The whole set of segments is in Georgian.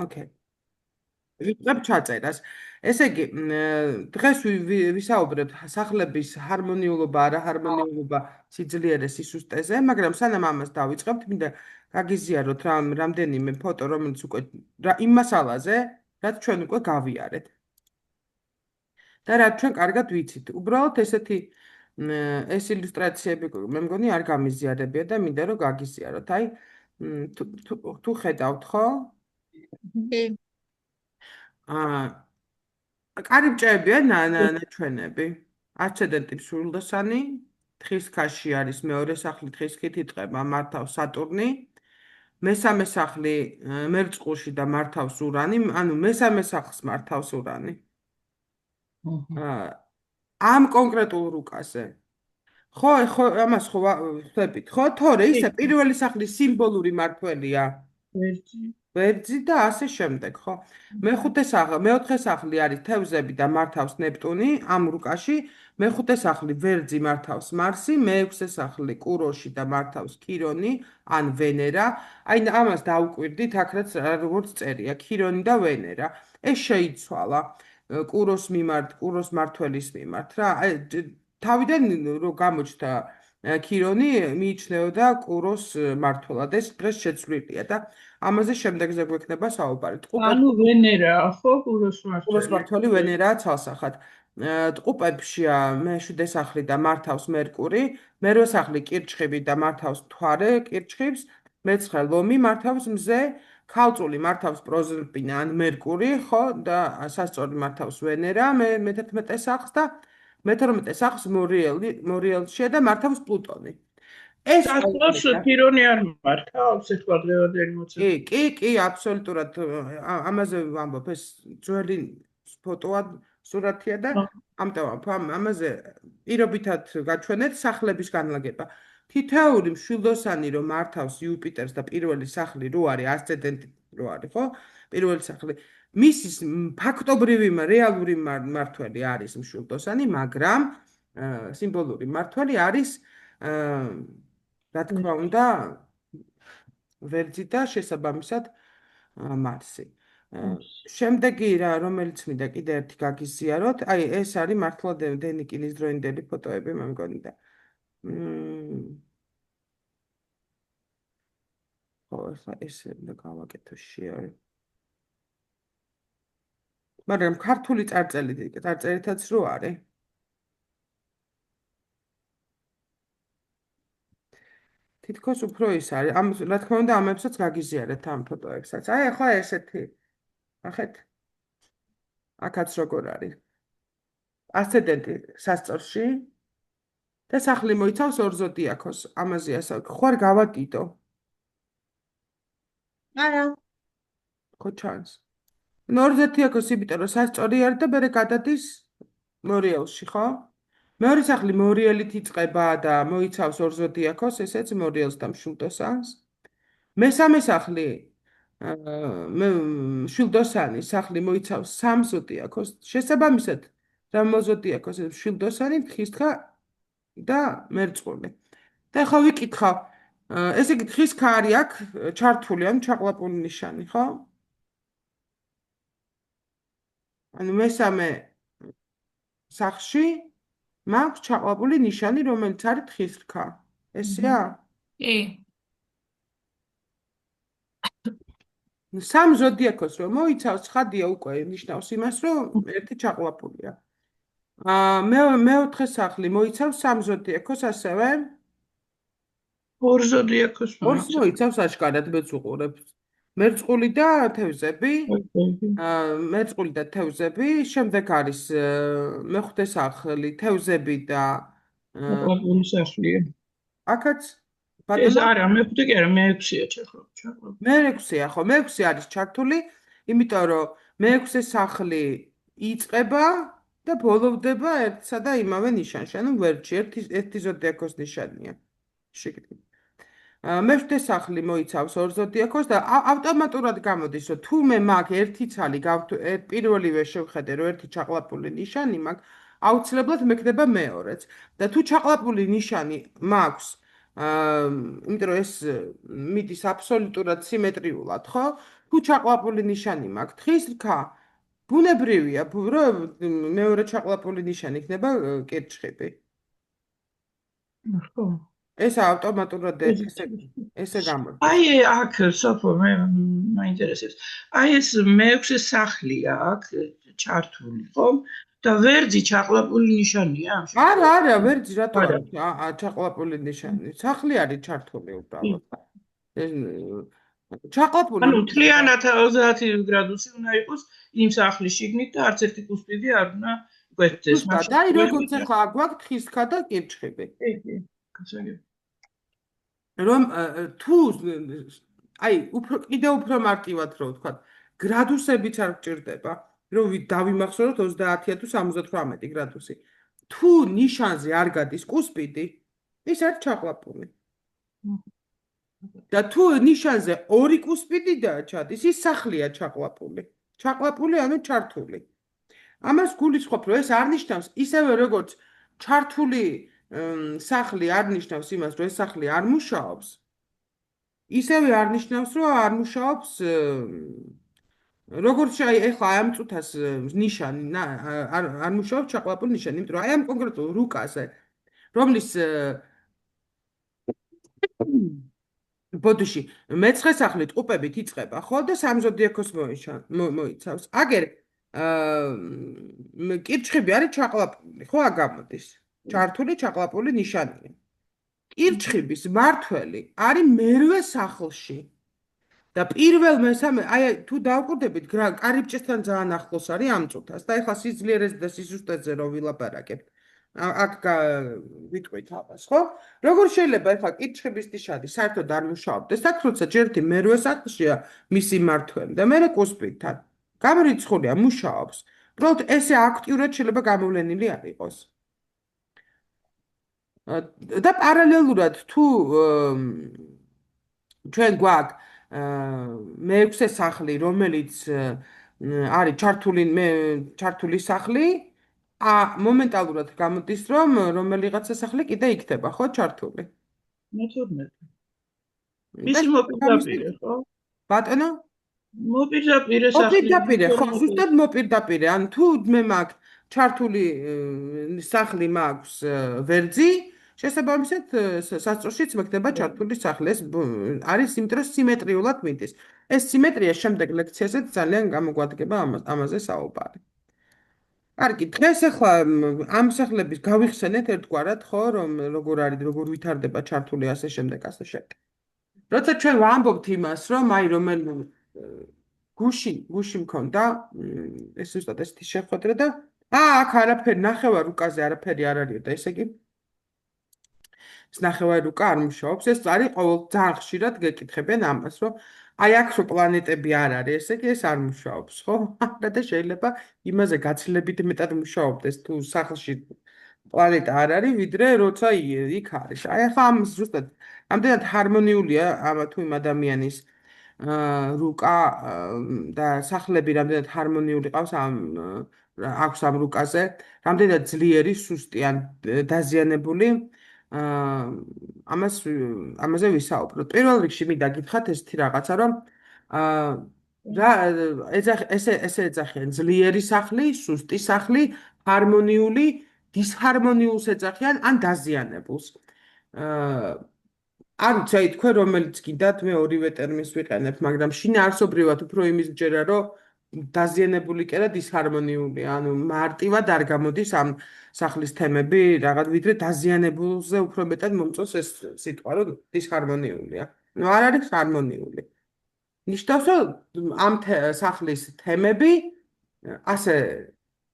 ოკეი. ვიწყებ ჩაწერას. ესე იგი, დღეს ვისაუბრებთ სახლების ჰარმონიულობა, არაჰარმონიულობა, სიძლიერე, სისუსტეზე, მაგრამ სანამ ამას დავიწყებთ, მინდა გაგიზიაროთ რამდენიმე ფოტო, რომელიც უკვე იმ მასალაზე, რაც ჩვენ უკვე გავიარეთ. და რაც ჩვენ კარგად ვიცით. უბრალოდ ესეთი ეს ილუსტრაციები მე მგონი არ გამიზიარებია და მინდა რომ გაგიზიაროთ. აი, თუ ხედავთ, ხო? აა კარიბჭეებია ნაჩვენები. ასცენდენტი მსვლელოსანი, თხის ქაში არის მეორე სახლი, თხის ქით იწყება, მართავს სატურნი. მესამე სახლი მერწყულში და მართავს ურანი, ანუ მესამე სახლს მართავს ურანი. ამ კონკრეტულ რუკაზე. ხო, ამას ხო ხვდებით, ხო? თორე ისე პირველი სახლის სიმბოლური მართველია. ვერძი და ასე შემდეგ, ხო? მეოთხე სახლი არის თევზები და მართავს ნეპტუნი ამ რუკაში, მეხუთე სახლი ვერძი მართავს მარსი, მეექვსე სახლი კუროში და მართავს ქირონი ან ვენერა. აი ამას დაუკვირდით, აქ როგორც წერია, ქირონი და ვენერა. ეს შეიცვალა კუროს მმართველის მიმართ რა. თავიდან რო გამოჩნდა ქირონი მიიჩნეოდა კუროს მმართველად. ეს დღეს შეცვლილია და ამაზე შემდეგზე გვექნება საუბარი. ანუ ვენერა, ხო, კუროს მმართველი ვენერაა ცალსახად. ტყუპებშია მეშვიდე სახლი და მართავს მერკური, მერვე სახლი კირჩხიბი და მართავს მთვარე კირჩხიბს, მეცხრე ლომი მართავს მზე, ქალწული მართავს პროზერპინა ან მერკური, ხო, და სასწორი მართავს ვენერა მე-11 სახლს და მე-12 სახლს მორიელშია და მართავს პლუტონი. ეს ახლა ქირონი არ მართავს ეხლა დღევანდელი მოცემული. კი, აბსოლუტურად ამაზე ვამბობ, ეს ძველი ფოტოა, სურათია და ამიტომ ამაზე პირობითად გაჩვენეთ სახლების განლაგება. თითოეული მშვილდოსანი რომ მართავს იუპიტერს და პირველი სახლი რო არის ასცენდენტი რო არის, ხო? პირველი სახლი მისის ფაქტობრივი რეალური მმართველი არის მშვილდოსანი, მაგრამ სიმბოლური მმართველი არის რა თქმა უნდა ვერძი და შესაბამისად მარსი. შემდეგი რა რომელიც მინდა კიდე ერთი გაგიზიაროთ, აი ეს არის მართლა დენიკინის დროინდელი ფოტოები მე მგონი და ხო ეს უნდა გავაკეთო share. მაგრამ ქართული წარწერითაც რო არის. თითქოს უფრო ის არის. რა თქმა უნდა ამებსაც გაგიზიარეთ ამ ფოტოებსაც. აი ახლა ესეთი. ნახეთ. აქაც როგორ არის. ასცენდენტი სასწორში და სახლი მოიცავს ორ ზოდიაქოს. ამაზე ასაკ. ხوار გავაკიდო. არა. ხო ჩანს. ორ ზოდიაქოს იმიტომ რომ სასწორი არის და მერე გადადის მორიელში, ხო? მეორე სახლი მორიელით იწყება და მოიცავს ორ ზოდიაქოს, ესეც მორიელს და მშვილდოსანს. მესამე სახლი მშვილდოსანი სახლი მოიცავს სამ ზოდიაქოს. შესაბამისად, რა მოზოდიაქოს ეს მშვილდოსანი, თხისქა და მერწყული. და ხო ვიკითხავ, ესე იგი თხისქა არის აქ ჩართული, ან ჩაყლაპული ნიშანი, ხო? ანუ მესამე სახლში მაქვს ჩაყლაპული ნიშანი, რომელიც არის თხისქა. ესეა? კი. სამ ზოდიაქოს რომ მოიცავს, ცხადია უკვე ნიშნავს იმას, რომ ერთი ჩაყლაპულია. მეოთხე სახლი მოიცავს სამ ზოდიაქოს ასევე? ორ ზოდიაქოს მოიცავს აშკარად მეც უყურებ. მერწყული და თევზები. მერწყული და თევზები, შემდეგ არის მეხუთე სახლი, თევზები და ჩაყლაპული სახლია. აქაც ეს არა, მეხუთე კი არა, მეექვსეა ჩაყლაპული. მეექვსეა, ხო, მეექვსე არის ჩართული, იმიტომ რომ მეექვსე სახლი იწყება და ბოლოვდება ერთსა და იმავე ნიშანში, ანუ ვერტში, ერთი ზოდიაქოს ნიშანია. შეგიძლიათ. მეშვიდე სახლი მოიცავს ორ ზოდიაქოს და ავტომატურად გამოდის, რომ თუ მე მაგ ერთი ცალი პირველივე შევხედე, რომ ერთი ჩაყლაპული ნიშანი მაქვს, აუცილებლად მექნება მეორეც. და თუ ჩაყლაპული ნიშანი მაქვს, იმიტომ რომ ეს მიდის აბსოლუტურად სიმეტრიულად, ხო? თუ ჩაყლაპული ნიშანი მაქვს, თხის რქა ბუნებრივია, რომ მეორე ჩაყლაპული ნიშანი იქნება კირჩხიბი. ხო. ეს ავტომატურად ესე გამოდის. აი აქ სოფო მე მაინტერესებს. აი ეს მეექვსე სახლია აქ ჩართული, ხო? და ვერძი ჩაყლაპული ნიშანია ამ შემთხვევაში. არა, ვერძი რატო ჩაყლაპული ნიშანი? სახლი არის ჩართული უბრალოდ. ჩაყლაპული. ანუ მთლიანად 30 გრადუსი უნდა იყოს იმ სახლის შიგნით და არც ერთი კუსპიდი არ უნდა გვეთდეს. მაშინ აი როგორც ახლა გვაქვს თხისქა და კირჩხიბი. კი, გასაგები. რომ თუ აი კიდევ უფრო მარტივად რო ვთქვა, გრადუსებიც არ გჭირდება, რომ დავიმახსოვროთ 30-ია თუ 78 გრადუსი. თუ ნიშანზე არ გადის კუსპიდი, ის არის ჩაყლაპული. და თუ ნიშანზე ორი კუსპიდი ჩადის, ის სახლია ჩაყლაპული. ჩაყლაპული ანუ ჩართული. ამას გულისხმობ, რომ ეს არ ნიშნავს ისევე როგორც ჩართული სახლი არ ნიშნავს იმას, რომ ეს სახლი არ მუშაობს. ისევე არ ნიშნავს, რომ არ მუშაობს როგორც აი ეხლა ამ წუთას ნიშანი არ მუშაობს ჩაყლაპული ნიშანი, იმიტომ რომ აი ამ კონკრეტულ რუკაზე, რომლის ბოდიში მეცხრე სახლი ტყუპებით იწყება, ხო და სამზოდიაქოს მოიცავს. აგერ კირჩხიბი არის ჩაყლაპული, ხო აგამოდის. ჩართული ჩაყლაპული ნიშანია. კირჩხიბის მართველი არის მერვე სახლში. და პირველ მესამე, აი თუ დავკვირდებით, კარიბჭესთან ძალიან ახლოს არის ამ წუთას და ეხლა სიძლიერეზე და სიზუსტეზე რო ვილაპარაკებთ. აქ ვიტყვით ამას, ხო? როგორ შეიძლება ეხლა კირჩხიბის ნიშანი საერთოდ არ მუშაობდეს? აქ როცა ჯერთი მერვე სახლშია მისი მართველი და მერე კუსპითან. გამრიცხულია, მუშაობს. უბრალოდ ესე აქტიურად შეიძლება გამოვლენილი არ იყოს. და პარალელურად თუ ჩვენ გვაქვს მეექვსე სახლი, რომელიც არის ჩართული სახლი, მომენტალურად გამოდის, რომ რომელიღაცა სახლი კიდე იქნება, ხო, ჩართული. მე-12. ისი მოპირდაპირე, ხო? ბატონო? მოპირდაპირე სახლი. მოპირდაპირე, ხო, ზუსტად მოპირდაპირე. ან თუ მე მაქვს ჩართული სახლი მაქვს ვერძი, შესაბამისად სასწორშიც მეკდება ჩართული სახლი. ეს არის იმიტომ რომ სიმეტრიულად მიდის. ეს სიმეტრია შემდეგ ლექციაზეც ძალიან გამოგვადგება ამაზე საუბარი. კარგი, დღეს ახლა ამ სახლების გავიხსენეთ ერთგვარად, ხო, რომ როგორ არის, როგორ ვითარდება ჩართული ასე შემდეგ, ასე შემდეგ. როცა ჩვენ ვამბობთ იმას, რომ აი რომელი გუში მქონდა, ეს ზუსტად ესეთი შეხვედრა და აქ არაფერი ნახევარ რუკაზე არაფერი არ არის და ესე იგი ეს ნახევარი რუკა არ მუშაობს. ეს არის ყოველ ძალიან ხშირად გეკითხებენ ამას, რომ აი აქ რო პლანეტები არ არის, ესე იგი ეს არ მუშაობს, ხო? და შეიძლება იმაზე გაცილებით მეტად მუშაობდეს თუ სახლში პლანეტა არ არის, ვიდრე როცა იქ არის. აი ახლა ამ ზუსტად ამდენად ჰარმონიულია ამა თუ იმ ადამიანის რუკა და სახლები რამდენად ჰარმონიული ყავს აქვს ამ რუკაზე, რამდენად ძლიერი, სუსტი ან დაზიანებული ამაზე ვისაუბროთ. პირველ რიგში მინდა გითხრათ ესეთი რაღაცა, რომ ესე ეძახიან ძლიერი სახლი, სუსტი სახლი, ჰარმონიული, დისჰარმონიულს ეძახიან ან დაზიანებულს. არ ვიცი, აი თქვენ რომელიც გინდათ, მე ორივე ტერმინს ვიყენებ, მაგრამ შინაარსობრივად უფრო იმის მჯერა, რომ დაზიანებული კი არა დისჰარმონიული, ანუ მარტივად არ გამოდის ამ სახლის თემები, რაღაც ვიდრე დაზიანებულზე უფრო მეტად მომწონს ეს სიტყვა, რომ დისჰარმონიულია. ნუ არ არის ჰარმონიული. ნიშნავს, რომ ამ სახლის თემები ასე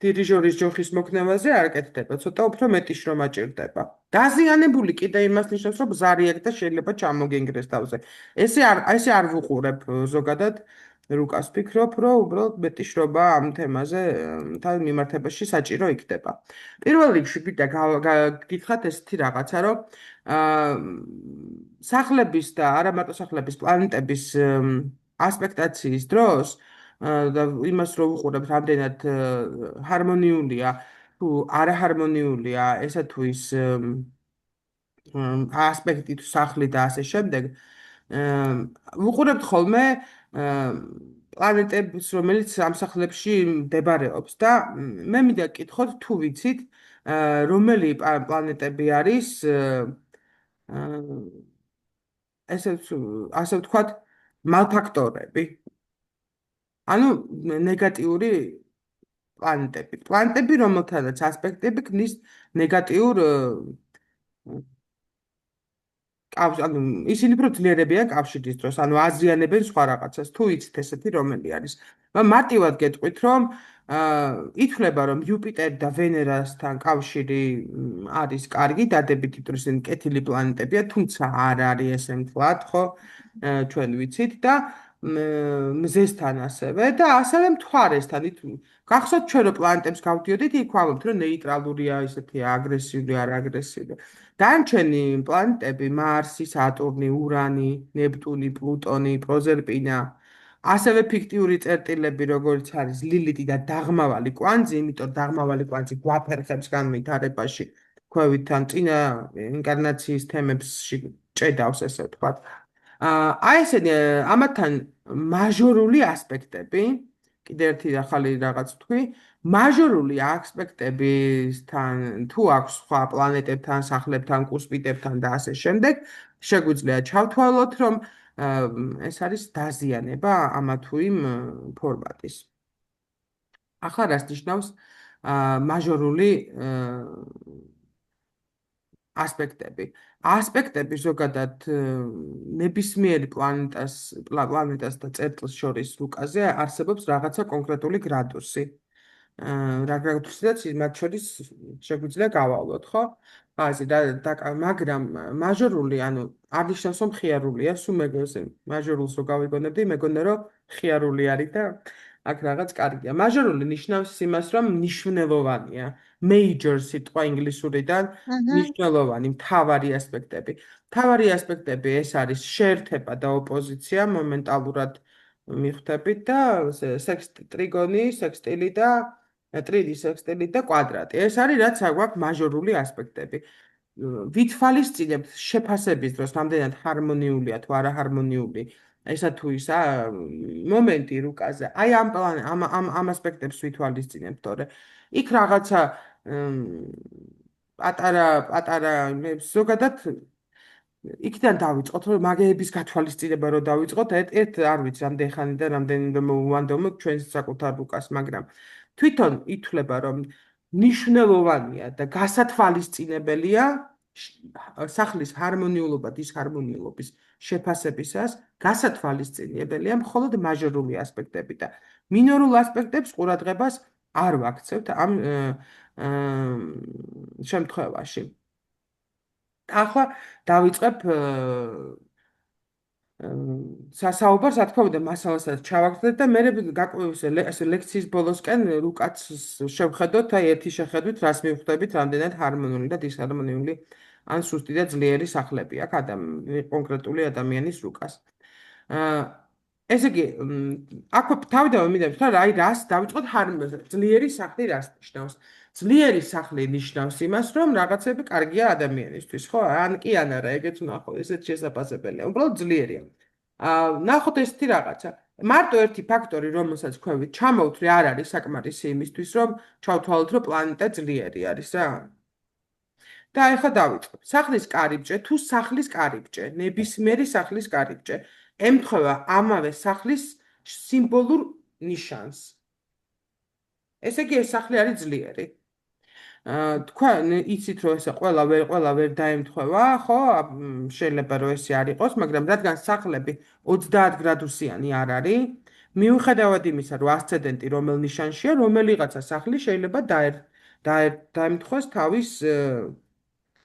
დირიჟორის ჯოხის მოქნევაზე არ კეთდება, ცოტა უფრო მეტი შრომა ჭირდება. დაზიანებული კიდე იმას ნიშნავს, რომ ბზარი აქვს და შეიძლება ჩამოგენგრეს თავზე. ესე არ ვუყურებ ზოგადად რუკას, ვფიქრობ, რომ უბრალოდ მეტი შრომა ამ თემაზე თან მიმართებაში საჭირო იქნება. პირველ რიგში მინდა გითხრათ ესეთი რაღაცა, რომ სახლების და არა მარტო სახლების, პლანეტების ასპექტაციის დროს და იმას რო ვუყურებ, რამდენად ჰარმონიულია თუ არაჰარმონიულია ესა თუ ის ასპექტი თუ სახლი და ასე შემდეგ. ვუყურებთ ხოლმე პლანეტებს, რომელიც ამ სახლებში მდებარეობს და მე მინდა გკითხოთ თუ ვიცით, რომელი პლანეტები არის ესე ასე ვთქვათ, მალფაქტორები. ანუ ნეგატიური პლანეტები, რომელთანაც ასპექტები ქმნის ნეგატიურ ანუ ისინი უფრო ძლიერებიან კავშირის დროს, ანუ აზიანებენ სხვა რაღაცას. თუ იცით ესეთი რომელი არის. მარტივად გეტყვით, რომ ითვლება, რომ იუპიტერი და ვენერასთან კავშირი არის კარგი, დადებითი დროს ისინი კეთილი პლანეტებია, თუმცა არ არის ესე მთლად, ხო? ჩვენ ვიცით და მზესთან ასევე და ასევე მთვარესთან. გახსოვთ ჩვენ რომ პლანეტებს გავდიოდით, იქ ვამბობთ, რომ ნეიტრალურია, ისეთი აგრესიული, არ აგრესიული. დანარჩენი პლანეტები, მარსი, სატურნი, ურანი, ნეპტუნი, პლუტონი, პროზერპინა, ასევე ფიქტიური წერტილები, როგორც არის ლილიტი და დაღმავალი კვანძი, იმიტომ დაღმავალი კვანძი გვაფერხებს განვითარებაში, ქვევით ან წინა ინკარნაციის თემებში ჭედავს, ესე ვთქვათ. აი ესენი ამათთან მაჟორული ასპექტები, კიდე ერთი ახალი რაღაც თქვი, მაჟორული ასპექტებისთან თუ აქვს სხვა პლანეტებთან, სახლებთან, კუსპიტებთან და ასე შემდეგ, შეგვიძლია ჩავთვალოთ, რომ ეს არის დაზიანება ამა თუ იმ ფორმატის. ახლა რას ნიშნავს მაჟორული ასპექტები. ასპექტები ზოგადად ნებისმიერი პლანეტას და წერტილს შორის რუკაზე არსებობს რაღაცა კონკრეტული გრადუსი. რა გრადუსიდაც მათ შორის შეგვიძლია გავავლოთ, ხო? მაგრამ მაჟორული, ანუ არ ნიშნავს, რომ ხიარულია, სულ მაჟორულს რო გავიგონებდი, მეგონა რომ ხიარული არის და აქ რაღაც კარგია. მაჟორული ნიშნავს იმას, რომ მნიშვნელოვანია. Major სიტყვა ინგლისურიდან მნიშვნელოვანი, მთავარი ასპექტები. მთავარი ასპექტები ეს არის შეერთება და ოპოზიცია მომენტალურად მიხვდებით და ტრიგონი, სექსტილი და ტრიდი, სექსტილი და კვადრატი. ეს არის რაც აგვაქვს მაჟორული ასპექტები. ვითვალისწინებთ შეფასების დროს რამდენად ჰარმონიულია თუ არაჰარმონიული ესა თუ ისა მომენტი რუკაზე. აი ამ ასპექტებს ვითვალისწინებთ, თორე იქ რაღაცა პატარა ზოგადად იქიდან დავიწყოთ, რომ მაგეების გათვალისწინება რო დავიწყოთ, ერთ არ ვიცი რამდენი ხანი და რამდენი მოვანდომოთ ჩვენ საკუთარ რუკას, მაგრამ თვითონ ითვლება, რომ მნიშვნელოვანია და გასათვალისწინებელია სახლის ჰარმონიულობა დისჰარმონიულობის შეფასებისას, გასათვალისწინებელია მხოლოდ მაჟორული ასპექტები და მინორულ ასპექტებს ყურადღებას არ ვაქცევთ ამ შემთხვევაში. ახლა დავიწყებ სასაუბარს, რა თქმა უნდა, მასალასაც ჩავაგდეთ და მე ლექციის ბოლოსკენ რუკაც შევხედოთ, აი ერთი შეხედვით, რას მივხვდებით, რამდენად ჰარმონიული და დისჰარმონიული ან სუსტი და ძლიერი სახლები აქვს კონკრეტული ადამიანის რუკას. ესე იგი, აქ თავიდანვე მინდა ვთქვა, აი რას დავიწყოთ ძლიერი სახლი რას ნიშნავს? ძლიერი სახლი ნიშნავს იმას, რომ რაღაცები კარგია ადამიანისთვის, ხო? ან კი ან არა, ეგეც ვნახოთ, ესეც შესაძლებელია. უბრალოდ ძლიერია. ნახოთ ესეთი რაღაცა. მარტო ერთი ფაქტორი, რომელსაც ქვევით, ჩამოვთვლი არ არის საკმარისი იმისთვის, რომ ჩავთვალოთ, რომ პლანეტა ძლიერი არის რა. და ეხლა დავიწყებ. სახლის კარიბჭე თუ სახლის კარიბჭე, ნებისმიერი სახლის კარიბჭე, ემთხვევა ამავე სახლის სიმბოლურ ნიშანს. ესე იგი, ეს სახლი არის ძლიერი. თქვენ იცით, რომ ესე ყველა ვერ დაემთხვევა, ხო? შეიძლება რომ ესე არ იყოს, მაგრამ რადგან სახლები 30 გრადუსიანი არ არის, მიუხედავად იმისა, რომ ასცენდენტი რომელ ნიშანშია, რომელიღაცა სახლი შეიძლება დაემთხვეს თავის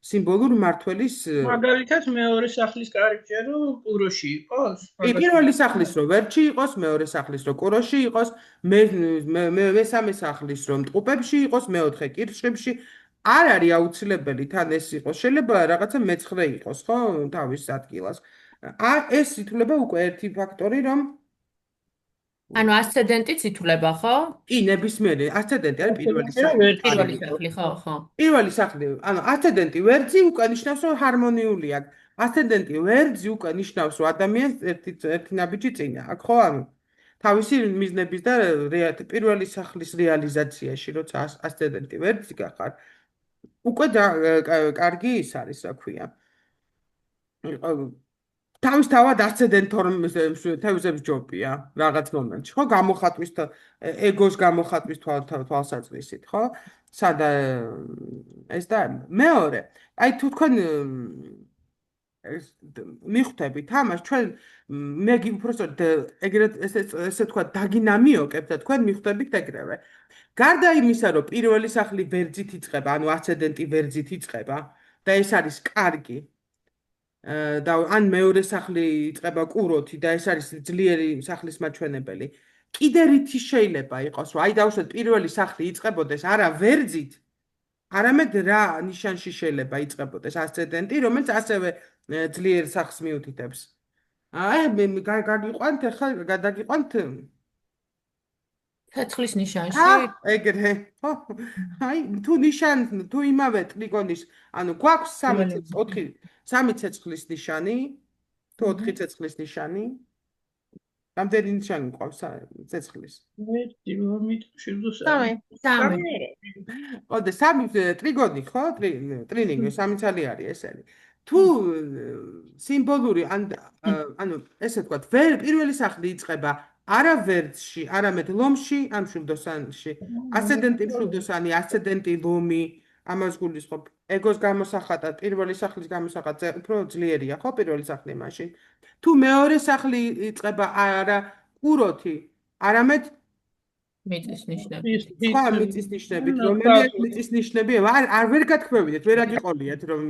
სიმბოლურ მმართველის მაგალითად მეორე სახლის კარიბჭე რომ კუროში იყოს? პირველი სახლის რომ ვერჩი იყოს, მეორე სახლის რომ კუროში იყოს, მესამე სახლის რომ ტყუპებში იყოს, მეოთხე კირშებში არ არის აუცილებელი თან ეს იყოს. შეიძლება რაღაცა მეცხრე იყოს, ხო, თავის ადგილას. ეს ითვლება უკვე ერთი ფაქტორი, რომ ანუ ასცენდენტიც ითვლება, ხო? კი, ნებისმიერი ასცენდენტი არის პირველი სახლი, ხო. პირველი სახლი, ანუ ასცენდენტი ვერძი უკვე ნიშნავს, რომ ჰარმონიულია. ასცენდენტი ვერძი უკვე ნიშნავს, რომ ადამიანს ერთი ნაბიჯი წინა აქვს, ხო? ანუ თავისი მიზნების და პირველი სახლის რეალიზაციაში, როცა ასცენდენტი ვერძი გახარ, უკვე კარგი ის არის, რა ქვია. თავისთავად ასცენდენტ თევზებს ჯობია რაღაც მომენტში, ხო? გამოხატვის ეგოს გამოხატვის თვალსაზრისით, ხო? სადა ეს და მეორე, აი თუ თქვენ მიხვდებით ამას, ჩვენ მე უბრალოდ ეგრეთ ესე თქვა დაგინამიოკებთ და თქვენ მიხვდებით ეგრევე. გარდა იმისა, რომ პირველი სახლი ვერძით იწყება, ანუ ასცენდენტი ვერძით იწყება და ეს არის კარგი. და ან მეორე სახლი იწყება კუროთი და ეს არის ძლიერი სახლის მაჩვენებელი. კიდე რითი შეიძლება იყოს, რომ აი დავუშვათ პირველი სახლი იწყებოდეს არა ვერძით, არამედ რა ნიშანში შეიძლება იწყებოდეს ასცენდენტი, რომელიც ასევე ძლიერ სახლს მიუთითებს. გაგიყვანთ ახლა გადაგიყვანთ ცეცხლის ნიშანში. ეგრე. აი თუ იმავე ტრიგონის, ანუ გვაქვს 3 ცეცხლის ნიშანი, თუ 4 ცეცხლის ნიშანი. რამდენი ნიშანი გვყავს ცეცხლის? 3. ოდე 3 ტრიგონი, ხო? ტრინინგი 3 ცალი არის ესენი. თუ სიმბოლური ანუ ესე ვთქვათ, პირველი სახლი იწყება არა ვერძში, არამედ ლომში, ან მშვილდოსანში. ასცენდენტი მშვილდოსანი, ასცენდენტი ლომი, ამას გულისხმობ. ეგოს გამოსახატა, პირველი სახლის გამოსახატა უფრო ძლიერია, ხო, პირველი სახლი მაშინ. თუ მეორე სახლი იწყება არა კუროთი, არამედ მიწის ნიშნები. სხვა მიწის ნიშნებით, რომელიც მიწის ნიშნები არ ვერ გათქმევიდეთ, ვერ აგიყოლიათ, რომ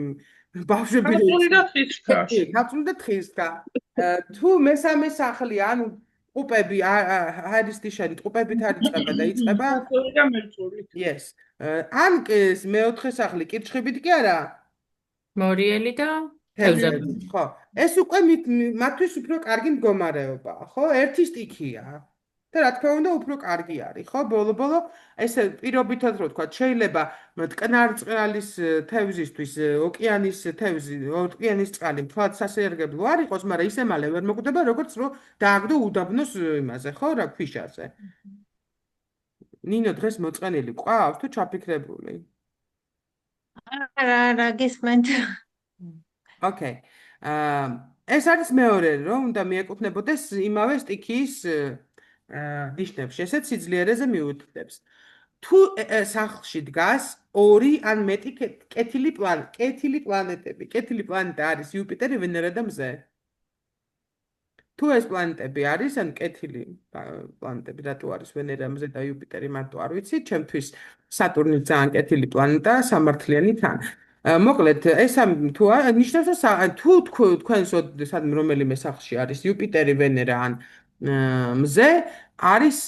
ბავშვები გაწული და თხისკა. თუ მესამე სახლი, ანუ ყუპები არის ნიშანი, ყუპებით არ იწყება და იწყება yes. ან მეოთხე სახლი კირჩხებით კი არა? მორიელი და თევზები. ხო, ეს უკვე მათთვის უფრო კარგი მდგომარეობაა, ხო? ერთი სტიქია. და რა თქმა უნდა უფრო კარგი არის, ხო? ბოლო-ბოლო ესე პირობითად რო ვთქვა, შეიძლება მტკნარწყლის თევზისთვის ოკეანის თევზი, ოკეანის წყალი თქვათ სასიარგებლო არ იყოს, მაგრამ ისე მალე ვერ მოკვდება, როგორც რო დააგდო უდაბნოს იმაზე, ხო, რა ქვიშაზე. ნინო დღეს მოწყენილი ყავს თუ ჩაფიქრებული? არა, გისმენთ. ოკეი. ეს არის მეორე, რომ უნდა მიეკუთვნებოდეს იმავე სტიქიის ნიშნებში, ესეც სიძლიერეზე მიუთითებს. თუ სახლში დგას 2 ან მეტი კეთილი პლანეტები. კეთილი პლანეტა არის იუპიტერი, ვენერა და მზე. თუ ეს პლანეტები არის, ან კეთილი პლანეტები, რატო არის ვენერა, მზე და იუპიტერი, მარტო არ ვიცი, ჩემთვის სატურნი ძალიან კეთილი პლანეტაა, სამართლიანი თან. მოკლედ, ეს თუ ნიშნავს თუ თქვენს სადმე რომელიმე სახლში არის იუპიტერი, ვენერა ან მზე არის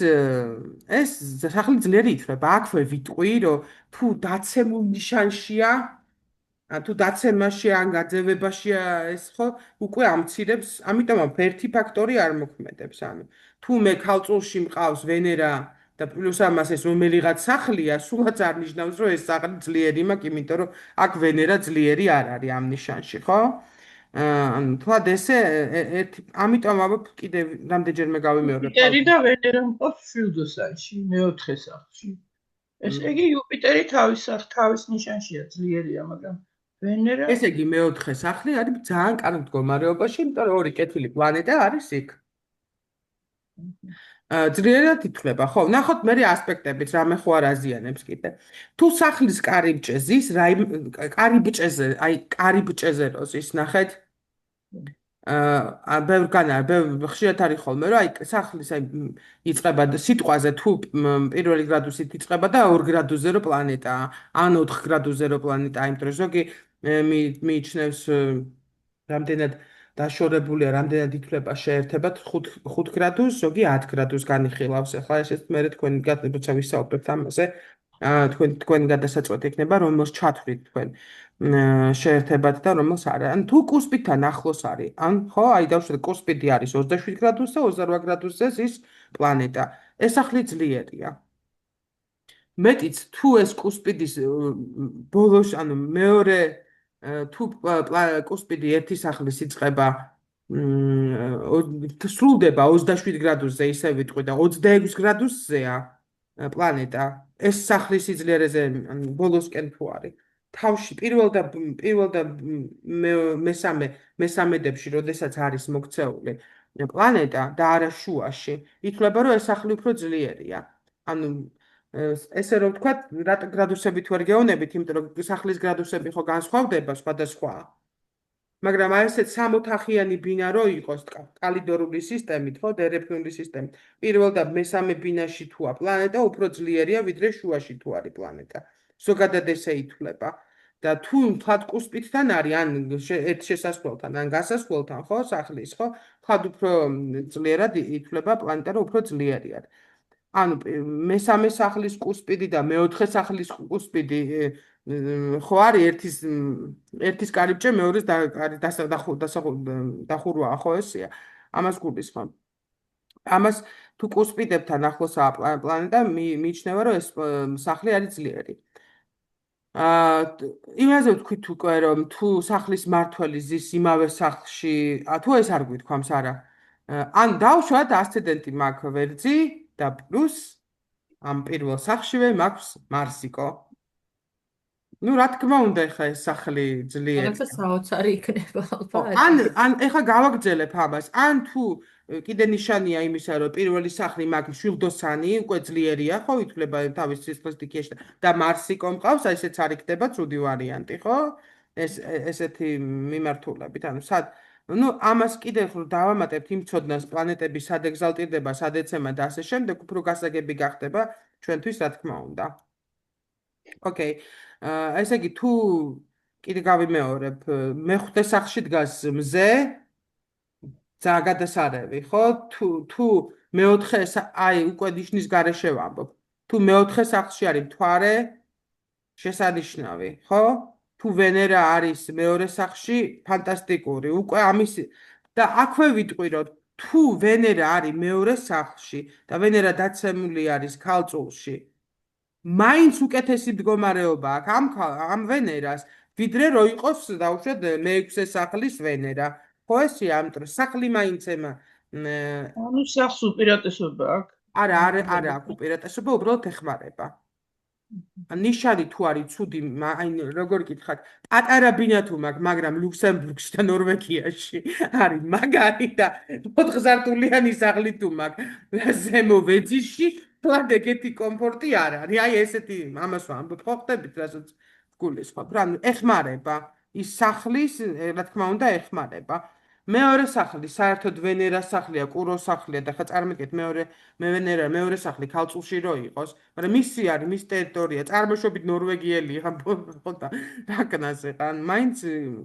ეს სახლი ძლიერი ითვლება. აქვე ვიტყვი, რომ თუ დაცემულ ნიშანშია, თუ დაცემაში ან გაძევებაშია ეს ხო, უკვე ამცირებს, ამიტომ ერთი ფაქტორი არ მოქმედებს. ანუ თუ მე ქალწულში მყავს ვენერა და პლუს ამას ეს რომელიღაც სახლია, სულაც არ ნიშნავს, რომ ეს სახლი ძლიერი მაქვს, იმიტომ რომ აქ ვენერა ძლიერი არ არის ამ ნიშანში, ხო? ანუ თქვათ ესე ამიტომ ალბათ კიდე რამდენჯერმე გავიმეორებ. იუპიტერი და ვენერა მყავს მშვილდოსანში, მეოთხე სახლში. ესე იგი იუპიტერი თავის ნიშანშია ძლიერია, მაგრამ ვენერა ესე იგი მეოთხე სახლი არის ძალიან კარგ მდგომარეობაში, იმიტომ რომ 2 კეთილი პლანეტა არის იქ. ძლიერად ითვლება, ხო, ნახოთ მე ასპექტებიც, რამე ხო არ აზიანებს კიდე. თუ სახლის კარიბჭე ზის, კარიბჭეზე რო ზის, ნახეთ. ხშირად არის ხოლმე, რომ აი სახლის იწყება სიტყვაზე თუ პირველი გრადუსით იწყება და 2 გრადუსზე რო პლანეტაა, ან 4 გრადუსზე რო პლანეტაა, იმიტომ რომ ზოგი მიიჩნევს რამდენად დაშორებულია, რამდენად ითვლება შეერთებად 5 გრადუსს, ზოგი 10 გრადუსს განიხილავს. ახლა ესეც მე თქვენ როცა ვისაუბრებთ ამაზე, თქვენი გადასაწყვეტი იქნება, რომელს ჩათვლით თქვენ შეერთებად და რომელს არა. ან თუ კუსპიდთან ახლოს არის, ან ხო, აი დავშვათ კუსპიდი არის 27 გრადუსზე, 28 გრადუსზე ზის პლანეტა. ეს სახლი ძლიერია. მეტიც თუ ეს კუსპიდის ბოლოს, ანუ მეორე თუ კუსპიდი ერთი სახლის იწყება სრულდება 27 გრადუსზე, ისე ვიტყვი და 26 გრადუსზეა პლანეტა. ეს სახლის სიძლიერეზე ბოლოსკენ თუ არის. თავში პირველ და მესამედებში, როდესაც არის მოქცეული პლანეტა და არა შუაში, ითვლება, რომ ეს სახლი უფრო ძლიერია. ანუ ესე რომ ვთქვათ, რატო გრადუსებით ვერ გეოვნებით, იმიტომ რომ სახლის გრადუსები ხო განსხვავდება სხვადასხვა. მაგრამ აი ესეთ 60-ოთახიანი ბინა რო იყოს კალიდორული სისტემით, ხო, დერეფნული სისტემით. პირველ და მესამე ბინაში თუა პლანეტა უფრო ძლიერია, ვიდრე შუაში თუ არის პლანეტა. ზოგადად ესე ითვლება. და თუ თქვათ კუსპიდთან არის, ან ერთ შესასვლელთან, ან გასასვლელთან, ხო, სახლის, ხო, თქვათ უფრო ძლიერად ითვლება პლანეტა, რომ უფრო ძლიერი არის. ანუ მესამე სახლის კუსპიდი და მეოთხე სახლის კუსპიდი ხო არის ერთის კარიბჭე მეორის დახურვაა, ხო ესეა. ამას გულისხმობ. ამას თუ კუსპიდებთან ახლოსაა პლანეტა, მიიჩნევა, რომ ეს სახლი არის ძლიერი. იმაზე ვთქვით უკვე, რომ თუ სახლის მმართველი ზის იმავე სახლში, თუ ეს არ გვითქვამს, არა. ან დავშვათ ასცენდენტი მაქვს ვერძი და პლუს ამ პირველ სახლშივე მაქვს მარსიკო. ну, რა თქმა უნდა, ეხა ეს სახლი ძლიერი. რაღაცა საოცარი იქნება ალბათ. ან ეხა გავაგრძელებ ამას. ან თუ კიდე ნიშანია იმისა, რომ პირველი სახლი მაქვს შვილდოსანი, უკვე ძლიერია, ხო, ითვლება თავის სისხლის სტიქიაში და მარსიკო მყავს, აი ესეც არ იქნება ცუდი ვარიანტი, ხო? ესეთი მიმართულებით, ანუ ну, ამას კიდე ხო დავამატებთ იმ ცოდნას პლანეტები სად ეგზალტირდება, სად ეცემა და ასე შემდეგ, უფრო გასაგები გახდება ჩვენთვის, რა თქმა უნდა. ოკეი. ესე იგი, თუ კიდე გავიმეორებ, მეხუთე სახლში დგას მზე, ძალიან გადასარევი, ხო? თუ მეოთხე, აი, უკვე ნიშნის გარეშე ვამბობ. თუ მეოთხე სახლში არის მთვარე, შესანიშნავი, ხო? თუ ვენერა არის მეორე სახლში, ფანტასტიკური. უკვე ამის და აქვე ვიტყვი, რომ თუ ვენერა არის მეორე სახლში და ვენერა დაცემული არის ქალწულში, მაინც უკეთესი მდგომარეობა აქვს ამ ვენერას, ვიდრე რო იყოს დაუშვათ მეექვსე სახლის ვენერა. ხო ესეა, ამიტომ სახლი მაინც ემა ანუ სახლს უპირატესობა აქვს? არა აქვს უპირატესობა, უბრალოდ ეხმარება. ნიშანი თუ არის ცუდი, აი როგორ გითხარით, პატარა ბინა თუ მაქვს, მაგრამ ლუქსემბურგში და ნორვეგიაში არის მაგარი და 4 სართულიანი სახლი თუ მაქვს, ზემო ვეძიში, თლად ეგეთი კომფორტი არ არის. აი ესეთი ამას ვამბობ, ხო ხდებით, რასაც გულისხმობ. ანუ ეხმარება ის სახლის, რა თქმა უნდა, ეხმარება. მეორე სახლი საერთოდ ვენერას სახლია, კუროს სახლია და ხა წარმოგიდგეთ მეორე სახლი ქალწულში რო იყოს, მაგრამ მისი არის, მის ტერიტორია, წარმოშობით ნორვეგიელია, ხო და რაკნაზე, ან მაინც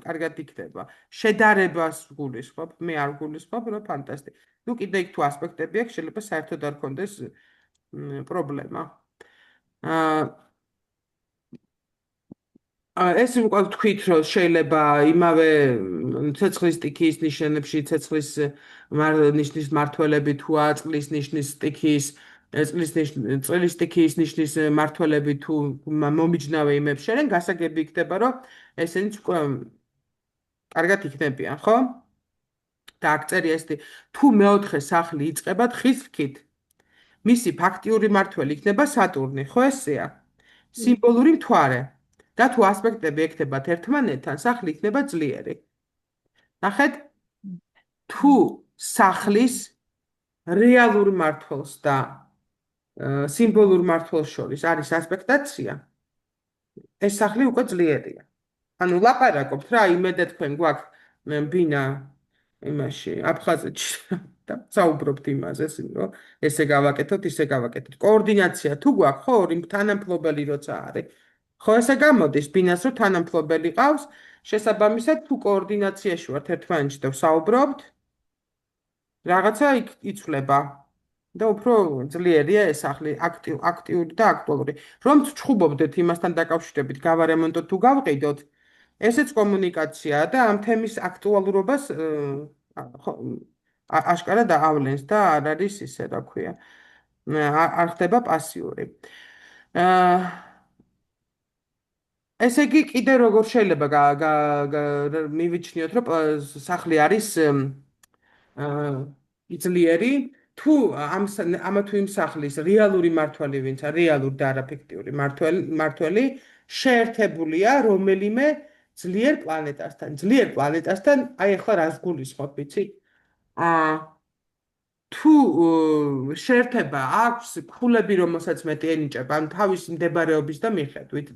კარგად იქნება. შედარებას გულისხმობ, მე არ გულისხმობ, რომ ფანტასტიკი. ну, კიდე იქ თუ ასპექტები აქვს, შეიძლება საერთოდ არ ქონდეს პრობლემა. ეს უკვე ვთქვით, რომ შეიძლება იმავე ცეცხლის სტიქიის ნიშნებში, ცეცხლის ნიშნის მართველები თუა, წყლის ნიშნის სტიქიის, წყლის სტიქიის ნიშნის მართველები თუ მომიჯნავე იმებს შენ, გასაგები იქნება, რომ ესენიც უკვე კარგად იქნებიან, ხო? და აქ წერია ესეთი, თუ მეოთხე სახლი იწყება თხის რქით, მისი ფაქტიური მართველი იქნება სატურნი, ხო ესეა? სიმბოლური მთვარე. და თუ ასპექტები ექნებათ ერთმანეთთან, სახლი იქნება ძლიერი. ნახეთ, თუ სახლის რეალურ მმართველს და სიმბოლურ მმართველს შორის არის ასპექტაცია, ეს სახლი უკვე ძლიერია. ანუ ლაპარაკობთ რა, იმედა თქვენ გვაქვს ბინა იმაში, აფხაზეთში და საუბრობთ იმაზე, რომ ესე გავაკეთოთ, ისე გავაკეთოთ. კოორდინაცია თუ გვაქვს, ხო, ორი თანამფლობელი როცა არის. ხო ესე გამოდის ბინას რომ თანამფლობელი ყავს, შესაბამისად თუ კოორდინაციაში ვართ ერთმანეთში და ვსაუბრობთ, რაღაცა იცვლება და უფრო ძლიერია ეს სახლი, აქტიური და აქტუალური. რომ ჩხუბობდეთ იმასთან დაკავშირებით, გავარემონტოთ თუ გავყიდოთ, ესეც კომუნიკაციაა და ამ თემის აქტუალურობას აშკარად ავლენს და არ არის ისე, რა ქვია, არ ხდება პასიური. ესე იგი, კიდე როგორ შეიძლება მივიჩნიოთ, რომ სახლი არის ძლიერი, თუ ამა თუ იმ სახლის რეალური მართველი, ვინც არის რეალური და არა ფიქტიური მართველი, შეერთებულია რომელიმე ძლიერ პლანეტასთან. ძლიერ პლანეტასთან, აი ახლა რას გულისხმობ, ვიცი? აა თუ შეერთება აქვს ქულები, რომელსაც მეტი ენიჭება, ან თავისი მდებარეობის და მიხედვით.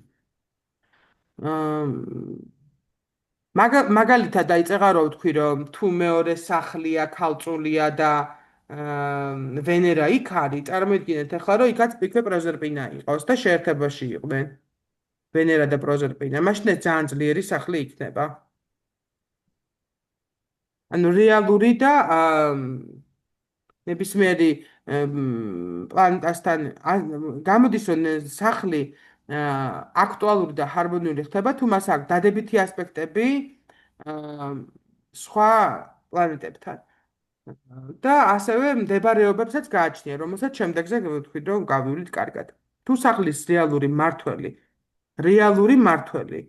მაგალითად დაიწყება რომ ვთქვი რომ თუ მეორე სახლია ქალწულია და ვენერა იქ არის, წარმოიდგინეთ ახლა რომ იქაც იქვე პროზერპინა იყოს და შეერთებაში იყვნენ ვენერა და პროზერპინა, მაშინ ეს ძალიან ძლიერი სახლი იქნება. ანუ რეალური და ნებისმიერი პლანეტასთან გამოდის რომ სახლი აქტუალური და ჰარმონიული ხდება თუ მას აქვს დადებითი ასპექტები სხვა პლანეტებთან და ასევე მდებარეობებსაც გააჩნია, რომელსაც შემდეგზე ვთქვით რომ გავივლით კარგად. თუ სახლის რეალური მართველი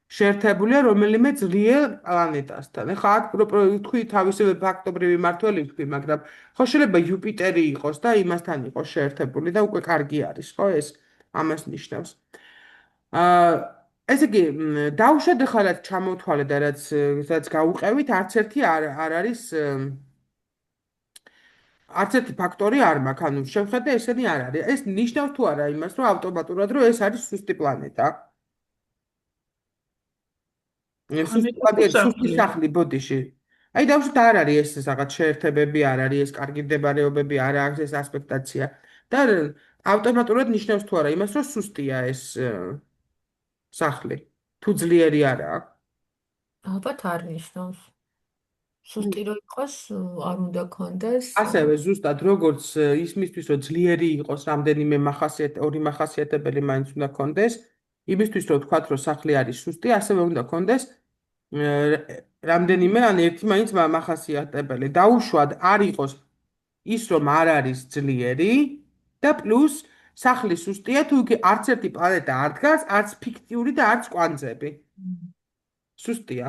შეერთებულია რომელიმე ძლიერ პლანეტასთან. ეხლა აქ თქვი თავისივე ფაქტობრივი მართველი ვთქვი, მაგრამ ხო შეიძლება იუპიტერი იყოს და იმასთან იყოს შეერთებული და უკვე კარგი არის, ხო ეს ამას ნიშნავს. ესე იგი, დავუშვათ ახლა რაც ჩამოვთვალე და რაც გავუყევით, არც ერთი ფაქტორი არ მაქვს, ანუ შევხედე ესენი არ არის. ეს ნიშნავს თუ არა იმას, რომ ავტომატურად რომ ეს არის სუსტი პლანეტა. სუსტი სახლი ბოდიში. აი დავუშვათ არ არის ეს რაღაც შეერთებები, არ არის ეს კარგი მდებარეობები, არ აქვს ეს ასპექტაცია და ავტომატურად ნიშნავს თუ არა იმას, რომ სუსტია ეს სახლი. თუ ძლიერი არაა. ალბათ არ ნიშნავს. სუსტი რო იყოს, არ უნდა კონდეს. ასევე ზუსტად როგორც ისმისთვის, რომ ძლიერი იყოს, რამდენიმე ორი მახასიათებელი მაინც უნდა კონდეს, იმისთვის, რომ ვთქვათ, რომ სახლი არის სუსტი, ასევე უნდა კონდეს რამდენიმე ან ერთი მაინც მახასიათებელი. დაუშვათ არ იყოს ის, რომ არ არის ძლიერი და პლუს სახლი სუსტია, თუ იგი არც ერთი პლანეტა არ დგას, არც ფიქტიური და არც კვანძები. სუსტია.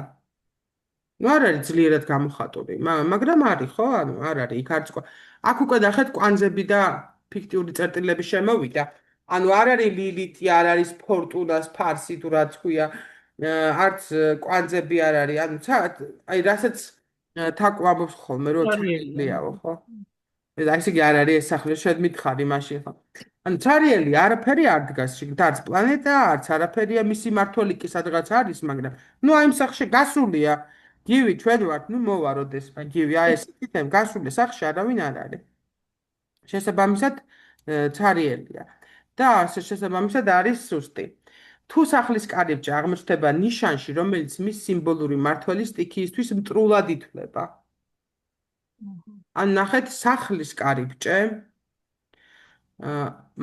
ნუ არ არის ძლიერად გამოხატული, მაგრამ არის ხო? ანუ არ არის, იქ არც აქ უკვე ნახეთ კვანძები და ფიქტიური წერტილები შემოვიდა. ანუ არ არის ლილითი, არ არის ფორტუნას ფარსი თუ რაც ქვია, არც კვანძები არ არის. ანუ აი რასაც თაკვამობს ხოლმე რომ ჭრილიაო, ხო? აი ესე იგი არ არის ეს სახლი, შედ მითხარი მაშინ ხო? ანუ ცარიელი არაფერი არ დგას, არც პლანეტა, არც არაფერია, მისი მართველი კი სადღაც არის, მაგრამ ნუ აი იმ სახლში გასულია. გივი ჩვენ ვართ, ნუ მოვა როდესმე გივი, აი ეს თითემ გასული სახლში არავინ არ არის. შესაბამისად ცარიელია და შესაბამისად არის სუსტი. თუ სახლის კარიბჭე აღმოჩნდება ნიშანში, რომელიც მის სიმბოლური მმართველის სტიქიისთვის მტრულად ითვლება. ან ნახეთ სახლის კარიბჭე.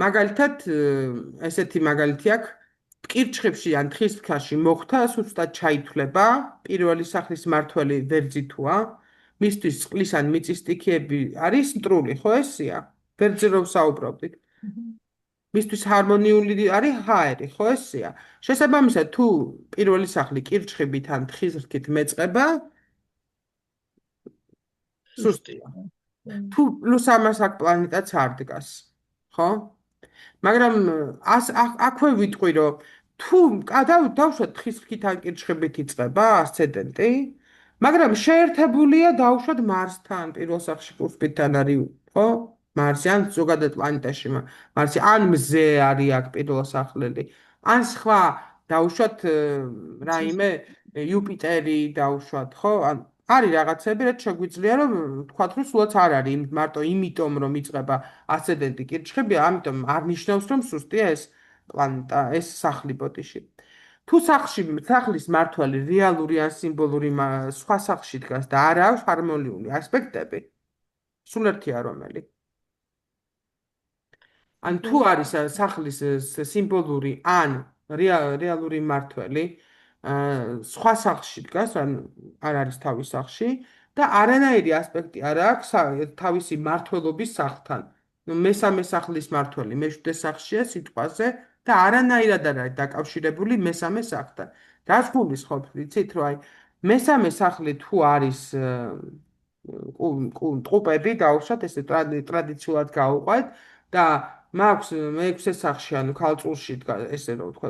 მაგალითად ესეთი მაგალითი აქვს კირჩხიბში ან თხის ფქაში მოხდა, სუსტად ჩაითვლება, პირველი სახლის მმართველი ვერძი თუა, მისთვის წყლის ან მიწის სტიქიები არის მტრული, ხო ესია? ვერძი რომ საუბრობდით. მისთვის ჰარმონიული არის ჰაერი, ხო ესია? შესაბამისად, თუ პირველი სახლი კირჩხიბით ან თხის რქით მეწყება, სუსტია. თუ პლუს ამას აქ პლანეტაც არ დგას, ხო? მაგრამ აქვე ვიტყვი, რომ თუ დავუშვათ თხის რქით ან კირჩხიბით იწყება ასცენდენტი, მაგრამ შეერთებულია დავუშვათ მარსთან, პირველ სახლში კურსპიდან არის, ხო? მარსი ან ზოგადად პლანეტაში მარსი, ან მზე არის აქ პირველ სახლელი, ან სხვა დავუშვათ რაიმე იუპიტერი დავუშვათ, ხო? ან არის რაღაცები, რაც შეგვიძლია რომ ვთქვათ, რომ სულაც არ არის მარტო იმიტომ რომ იწყება ასცენდენტი კირჩხიბი, ამიტომ არ ნიშნავს რომ სუსტია ეს პლანეტა, ეს სახლი ბოდიში. თუ სახლის მმართველი რეალური ან სიმბოლური სხვა სახლში დგას და არ აქვს ჰარმონიული ასპექტები, სულ ერთია რომელი. ან თუ არის სახლის სიმბოლური ან რეალური მმართველი სხვა სახლში დგას, ან არ არის თავის სახლში და არანაირი ასპექტი არ აქვს თავისი მმართველობის სახლთან. მესამე სახლის მმართველი მეშვიდე სახლშია სიტყვაზე და არანაირად არ არის დაკავშირებული მესამე სახლთან. რას გულისხმობ, ვიცით, რომ აი მესამე სახლი თუ არის ტყუპები დავუშვათ, ესე ტრადიციულად გავუყვეთ და მაქვს მეექვსე სახლში, ანუ ქალწულში ესე რომ ვთქვა,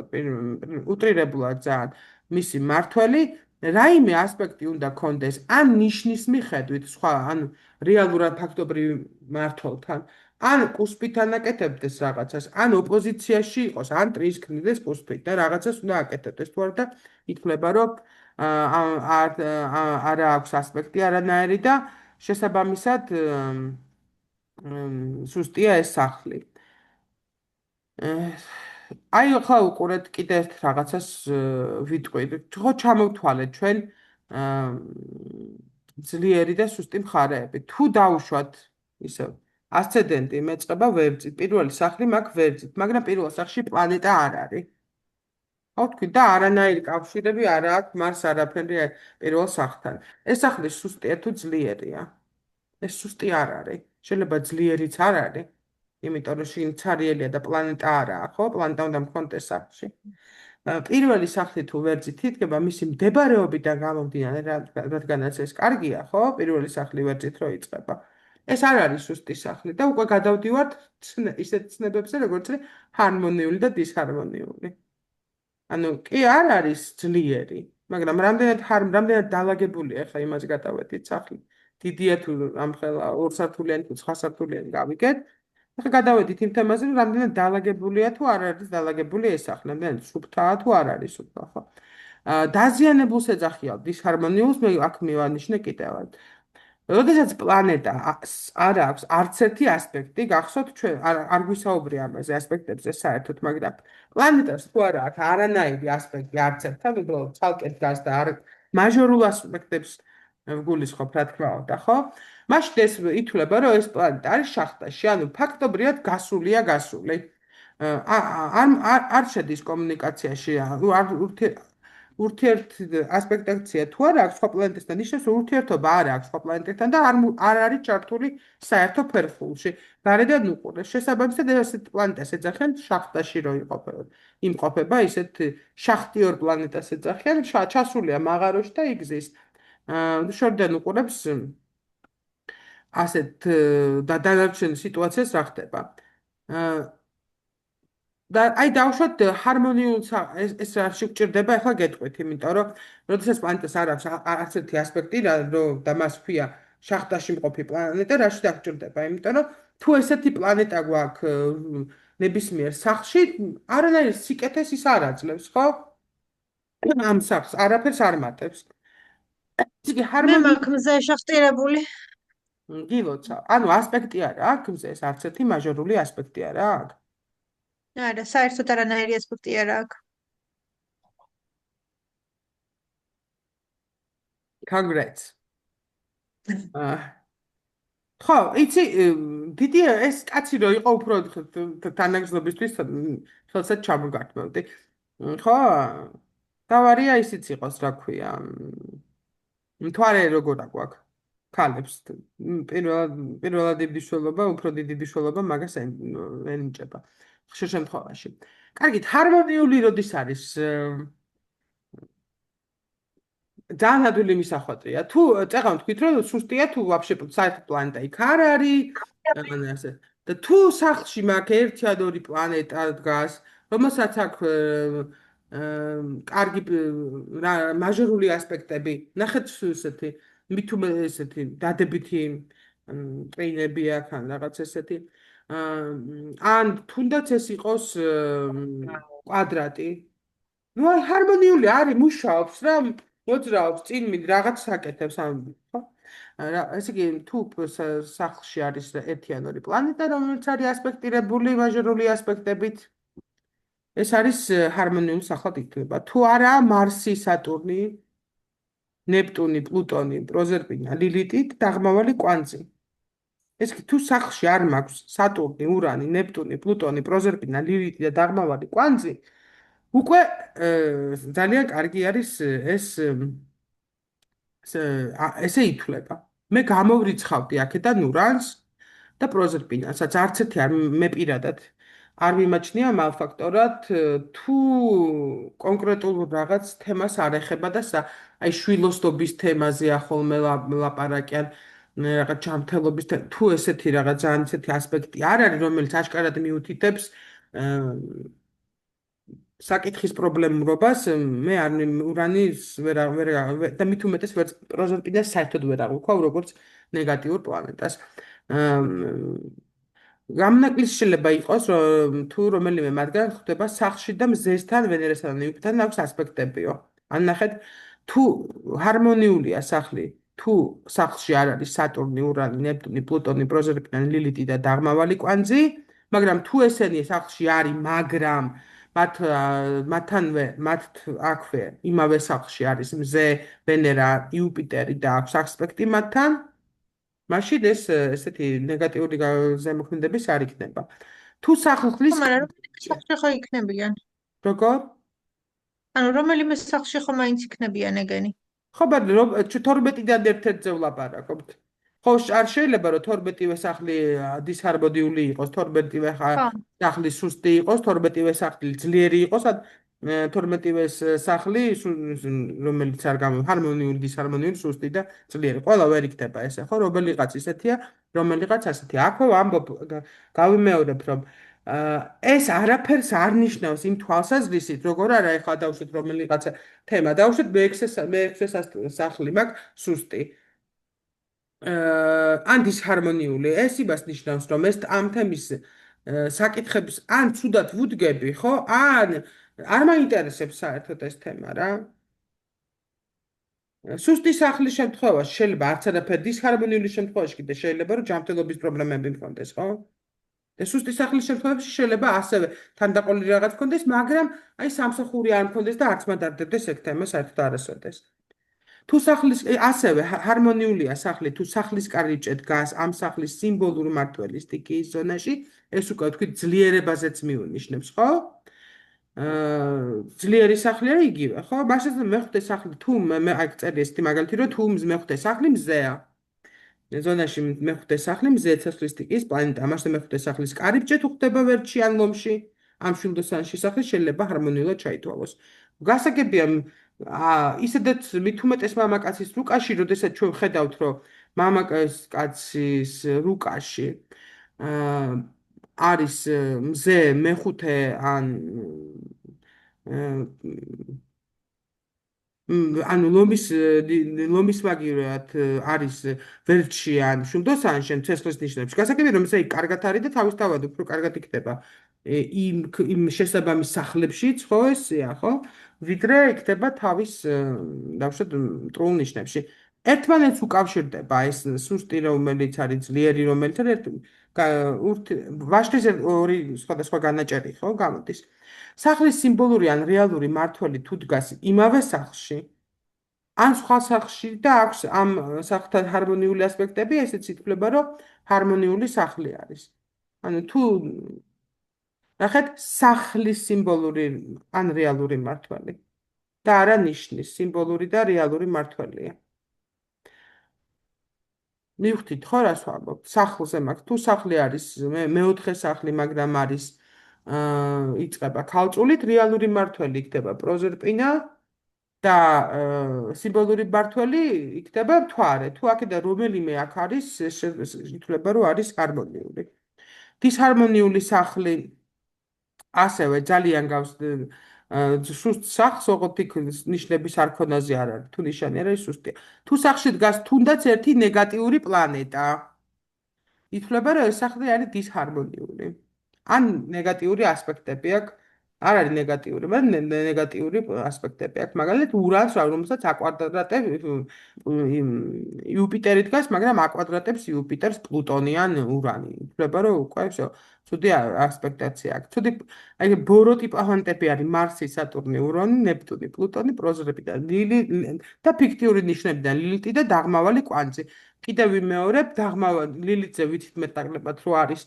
უტრირებულად ძალიან მისი მართველი, რაიმე ასპექტი უნდა კონდეს, ან ნიშნის მიხედვით, სხვა, ანუ რეალურად ფაქტობრივ მართლთან, ან კუსპით ანაკეთებდეს რაღაცას, ან ოპოზიციაში იყოს, ან ტრიის ქმნიდეს კუსპით და რაღაცას უნდა აკეთებდეს. თუ არა და ითვლება, რომ არა აქვს ასპექტი არანაირი და შესაბამისად სუსტია ეს სახლი. აი ახლა უყურეთ კიდე ერთ რაღაცას ვიტყვით. ხო ჩამოვთვალეთ ჩვენ ძლიერი და სუსტი მხარეები. თუ დავუშვათ ისე ასცენდენტი მეწყება ვერძით. პირველი სახლი მაქვს ვერძით, მაგრამ პირველ სახლში პლანეტა არ არის. ხო თქვი და არანაირი კავშირები არ აქვს მარს არაფერი პირველ სახლთან. ეს სახლი სუსტია თუ ძლიერია? ეს სუსტი არ არის. შეიძლება ძლიერიც არ არის. იმიტომ რომ შინ ცარიელია და პლანეტა არაა, ხო? პლანეტა უნდა მქონდეს სახლში. პირველი სახლი თუ ვერძით იდგება, მისი მდებარეობიდან გამომდინარე, რადგანაც ეს კარგია, ხო? პირველი სახლი ვერძით რო იწყება. ეს არ არის სუსტი სახლი და უკვე გადავდივართ ისეთ ცნებებზე, როგორც ჰარმონიული და დისჰარმონიული. ანუ კი არ არის ძლიერი, მაგრამ რამდენად დაალაგებულია, ახლა იმას გადავედით სახლი. დიდია თუ ამხელა ორსართულიანი თუ ცხრასართულიანი გავიგეთ. ახლა გადავედით იმ თემაზე, რომ რამდენად დაალაგებულია თუ არ არის დაალაგებული ეს სახლი, რამდენად სუფთაა თუ არ არის სუფთა, ხო? დაზიანებულს ეძახიან დისჰარმონიულს, მე აქ მივანიშნე კიდევ. როდესაც პლანეტა არ აქვს არც ერთი ასპექტი, გახსოვთ ჩვენ არ გვისაუბრია ამაზე ასპექტებზე საერთოდ, მაგრამ პლანეტას თუ არა აქვს არანაირი ასპექტი არც ერთთან, უბრალოდ ცალკე დგას და არ მაჟორულ ასპექტებს ვგულისხმობ, რა თქმა უნდა, ხო? მაშინ ეს ითვლება, რომ ეს პლანეტა არის შახტაში, ანუ ფაქტობრივად გასულია გასული. არ შედის კომუნიკაციაში, ურთიერთასპექტაცია თუ არა აქვს სხვა პლანეტასთან, ნიშნავს ურთიერთობა არ აქვს სხვა პლანეტასთან და არ არის ჩართული საერთო ფერხულში. გარედან უყურეს. შესაბამისად ესეთ პლანეტას ეძახიან შახტაში რო იმყოფება, ისეთ შახტიორ პლანეტას ეძახიან, ჩასულია მაღაროში და იგზის. შორიდან უყურებს ასეთ და დანარჩენ სიტუაციას რა ხდება. და აი დავუშვათ ჰარმონიულ ეს რა შეგვჭირდება ახლა გეტყვით, იმიტომ რომ როდესაც პლანეტას არ აქვს არც ერთი ასპექტი რომ და მას ქვია შახტაში მყოფი პლანეტა, რაში დაგჭირდება, იმიტომ რომ თუ ესეთი პლანეტა გვაქვს ნებისმიერ სახლში, არანაირ სიკეთეს ის არ აძლევს, ხო? ამ სახლს არაფერს არ მატებს. იგი მე ჰარმონია მაქვს მზე შახტირებული. გილოცა. ანუ ასპექტი არა აქვს მზეს, არც ერთი მაჟორული ასპექტი არა აქვს. არა, საერთოდ არანაირი ასპექტი არ აქვს. Congrats. ხო, იცი, დიდია ეს კაცი რო იყო უფრო თანაგზნობისთვის ხელსაც ჩამოგართმევდი. ხო? დავარია ისიც იყოს, რა ქვია. მთვარე როგორ აგვაქვს? ქალებს პირველად იბდიშველობა, უფრო დიდი ბიშველობა მაგას ენიჭება. ხშირ შემთხვევაში. კარგით, ჰარმონიული როდის არის ძალიან ადვილი მისახვატრია. თუ წეღავ თქვით, რომ სუსტია თუ ვაფშე საერთოდ პლანეტა იქ არ არის, ასე. და თუ სახლში მაქვს ერთი ან ორი პლანეტა დგას, რომელსაც აქვს კარგი მაჟორული ასპექტები, ნახეთ ესეთი მithume ესეთი დადებითი ტრეინები აქვს ან რაღაც ესეთი. ან თუნდაც ეს იყოს კვადრატი. ნუ აი ჰარმონიული არის, მუშაობს რა, მოძრაობს, წინ რაღაც საკეთებს ამ, ხო? ესე იგი, თუ სახლში არის ერთი ან ორი პლანეტა, რომელიც არის ასპექტირებული მაჟორული ასპექტებით, ეს არის ჰარმონიული სახლად იქნება. თუ არა, მარსი, სატურნი, ნეპტუნი, პლუტონი, პროზერპინა, ლილიტი, დაღმავალი კვანძი. ეს კი თუ სახლში არ მაქვს სატურნი, ურანი, ნეპტუნი, პლუტონი, პროზერპინა, ლილიტი და დაღმავალი კვანძი, უკვე ძალიან კარგი არის ესე ითვლება. მე გამოვრიცხავდი აქედან ურანს და პროზერპინასაც, არც ერთი არ მე პირადად არ მიმაჩნია მალფაქტორად, თუ კონკრეტულ რაღაც თემას არ ეხება და აი შვილოსნობის თემაზე ახოლმე ლაპარაკიან, რაღაც ჯანმრთელობის თუ ესეთი რაღაც ძალიან ისეთი ასპექტი არ არის, რომელიც აშკარად მიუთითებს საკითხის პრობლემურობას, მე არ ურანის და მით უმეტეს ვერც პროზერპინას საერთოდ ვერ აღვიქვა როგორც ნეგატიურ პლანეტას. გამონაკლისი შეიძლება იყოს, თუ რომელიმე მათგან ხდება სახლში და მზესთან, ვენერესთან და იუპიტერთან აქვს ასპექტებიო. ან ნახეთ, თუ ჰარმონიულია სახლი, თუ სახლში არ არის სატურნი, ურანი, ნეპტუნი, პლუტონი, პროზერპინა, ლილიტი და დაღმავალი კვანძი, მაგრამ თუ ესენი სახლში არის, მაგრამ მათთანვე, აქვე, იმავე სახლში არის მზე, ვენერა, იუპიტერი და აქვს ასპექტი მათთან, მაშინ ეს ესეთი ნეგატიური ზემოქმედების არ იქნება. თუ სახლის მაგრამ სახლში ხო იქნებიან? როგორ? ანუ რომელიმე სახლში ხო მაინც იქნებიან ეგენი? ხო, მაგრამ 12-დან ერთ-ერთზე ვლაპარაკობთ. ხო, არ შეიძლება რომ 12-ვე სახლი დისჰარმონიული იყოს, 12-ვე სახლი სუსტი იყოს, 12-ვე სახლი ძლიერი იყოს, 12-ვე სახლი რომელიც არ ჰარმონიული, დისჰარმონიული, სუსტი და ძლიერი. ყველა ვერ იქნება ესე, ხო? რომელიღაც ისეთია, რომელიღაც ასეთია. აქვე ვამბობ, გავიმეორებ, რომ ეს არაფერს არ ნიშნავს იმ თვალსაზრისით, როგორ არა ეხლა დავუშვით რომელიღაცა თემა, დავუშვით მე-6 სახლი მაქვს სუსტი. ან დისჰარმონიული, ეს იმას ნიშნავს, რომ ეს ამ თემის საკითხებს ან ცუდად ვუდგები, ხო? ან არ მაინტერესებს საერთოდ ეს თემა რა. სუსტი სახლის შემთხვევაში შეიძლება არც არაფერი, დისჰარმონიული შემთხვევაში კიდე შეიძლება რომ ჯანმრთელობის პრობლემები მქონდეს, ხო? და სუსტი სახლის შემთხვევაში შეიძლება ასევე თანდაყოლილი რაღაც მქონდეს, მაგრამ აი სამსახური არ მქონდეს და არც მანდარდებდეს ეგ თემა საერთოდ არასოდეს. თუ სახლის ასევე ჰარმონიულია სახლი, თუ სახლის კარიბჭე დგას ამ სახლის სიმბოლური მმართველი სტიქიის ზონაში, ეს უკვე თქვი ძლიერებაზეც მიუნიშნებს, ხო? ძლიერი სახლი არა იგივე, ხო? მაშინ მეხუთე სახლი თუ მე აი წერია ესეთი მაგალითი, რომ თუ მეხუთე სახლი მზეა. ზონაში მეხუთე სახლი მზე ცეცხლის სტიქიის პლანეტა, მაშინ მეხუთე სახლის კარიბჭე თუ ხდება ვერტში ან ლომში, ამ შვილდოსანში სახლის შეიძლება ჰარმონიულად ჩაითვალოს. გასაგებია ისედაც მით უმეტეს მამაკაცის რუკაში, როდესაც ჩვენ ხედავთ, რომ მამაკაცის რუკაში არის მზე მეხუთე ან ანუ ლომის მაგივრად არის ვერტში ან შვილდოსანში ან ცეცხლის ნიშნებში. გასაგებია რომ ესე კარგად არის და თავისთავად უფრო კარგად იქნება იმ შესაბამის სახლებშიც, ხო ესეა, ხო? ვიდრე იქნება თავის დავუშვათ მტრულ ნიშნებში. ერთმანეთს უკავშირდება ეს სუსტი რომელიც არის ძლიერი რომელიც არის ვაშლის ორი სხვადასხვა განაჭერი, ხო, გამოდის. სახლის სიმბოლური ან რეალური მმართველი თუ დგას იმავე სახლში, ან სხვა სახლში და აქვს ამ სახლთან ჰარმონიული ასპექტები, ესეც ითვლება, რომ ჰარმონიული სახლი არის. ანუ თუ ნახეთ, სახლის სიმბოლური ან რეალური მმართველი და არა ნიშნის სიმბოლური და რეალური მმართველია. მივხვდით ხო რას ვამბობ? სახლზე მაქვს, თუ სახლი არის მეოთხე სახლი, მაგრამ არის იწყება ქალწულით, რეალური მმართველი იქნება პროზერპინა და სიმბოლური მმართველი იქნება მთვარე. თუ აქედან რომელიმე აქ არის, ითვლება რომ არის ჰარმონიული. დისჰარმონიული სახლი ასევე ძალიან გავს სუსტ სახლს, ოღონდ იქ ნიშნების არქონაზე არ არის, თუ ნიშანი არ არის სუსტია. თუ სახლში დგას თუნდაც ერთი ნეგატიური პლანეტა, ითვლება რომ ეს სახლი არის დისჰარმონიული. ან ნეგატიური ასპექტები აქვს, არ არის ნეგატიური, მაგრამ ნეგატიური ასპექტები აქვს. მაგალითად, ურანს, რომელსაც აკვადრატებს იუპიტერი დგას, მაგრამ აკვადრატებს იუპიტერს, პლუტონი ან ურანი. ითვლება რომ უკვე ცუდი ასპექტაცია აქვს. ცუდი აი ბოროტი პლანეტები არის მარსი, სატურნი, ურანი, ნეპტუნი, პლუტონი, პროზერპინა, ლილი და ფიქტიური ნიშნებიდან ლილიტი და დაღმავალი კვანძი. კიდევ ვიმეორებ, ლილიტზე ვიცით მეტნაკლებად რო არის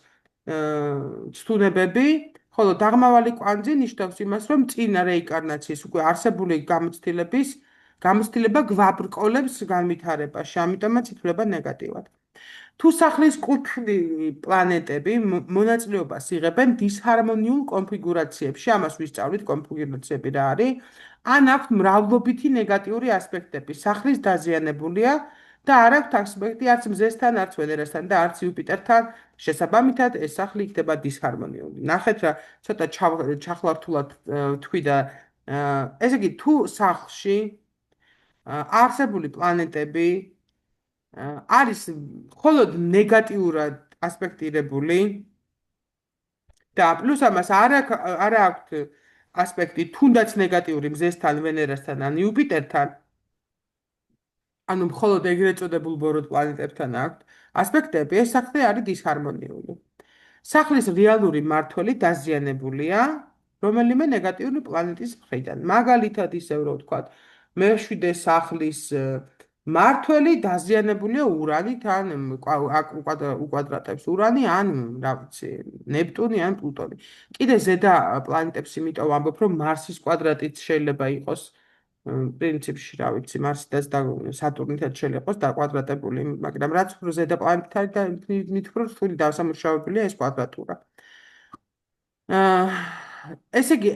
ცთუნებები, ხოლო დაღმავალი კვანძი ნიშნავს იმას, რომ წინა რეინკარნაციის უკვე არსებული გამოცდილება გვაბრკოლებს განვითარებაში, ამიტომაც ითვლება ნეგატიურად. თუ სახლის კუთვნილი პლანეტები მონაწილეობას იღებენ დისჰარმონიულ კონფიგურაციებში, ამას ვისწავლით კონფიგურაციები რა არის, ან აქვთ მრავლობითი ნეგატიური ასპექტები, სახლის დაზიანებულია და არ აქვთ ასპექტი არც მზესთან, არც ვენერასთან და არც იუპიტერთან, შესაბამითად ეს სახლი იქნება დისჰარმონიული. ნახეთ რა, ცოტა ჩახლართულად თქვი და ესე იგი თუ სახლში არსებული პლანეტები არის მხოლოდ ნეგატიურად ასპექტირებული და პლუს ამას არ აქვთ ასპექტი თუნდაც ნეგატიური მზესთან, ვენერასთან ან იუპიტერთან, ანუ მხოლოდ ეგრეთ წოდებულ ბოროტ პლანეტებთან აქვთ ასპექტები, ეს სახლი არის დისჰარმონიული. სახლის რეალური მმართველი დაზიანებულია რომელიმე ნეგატიური პლანეტის მხრიდან. მაგალითად ისევ რო ვთქვათ, მეშვიდე სახლის მმართველი დაზიანებულია ურანით ან უკვადრატებს ურანი ან რა ვიცი, ნეპტუნი ან პლუტონი. კიდე ზედა პლანეტებს იმიტომ ვამბობ, რომ მარსის კვადრატიც შეიძლება იყოს პრინციპში, რა ვიცი, მარსიდაც და სატურნითაც შეიძლება იყოს დაკვადრატებული, მაგრამ რაც უფრო ზედა პლანეტით არის და მით უფრო რთული დასამუშავებელია ეს კვადრატურა. ესე იგი,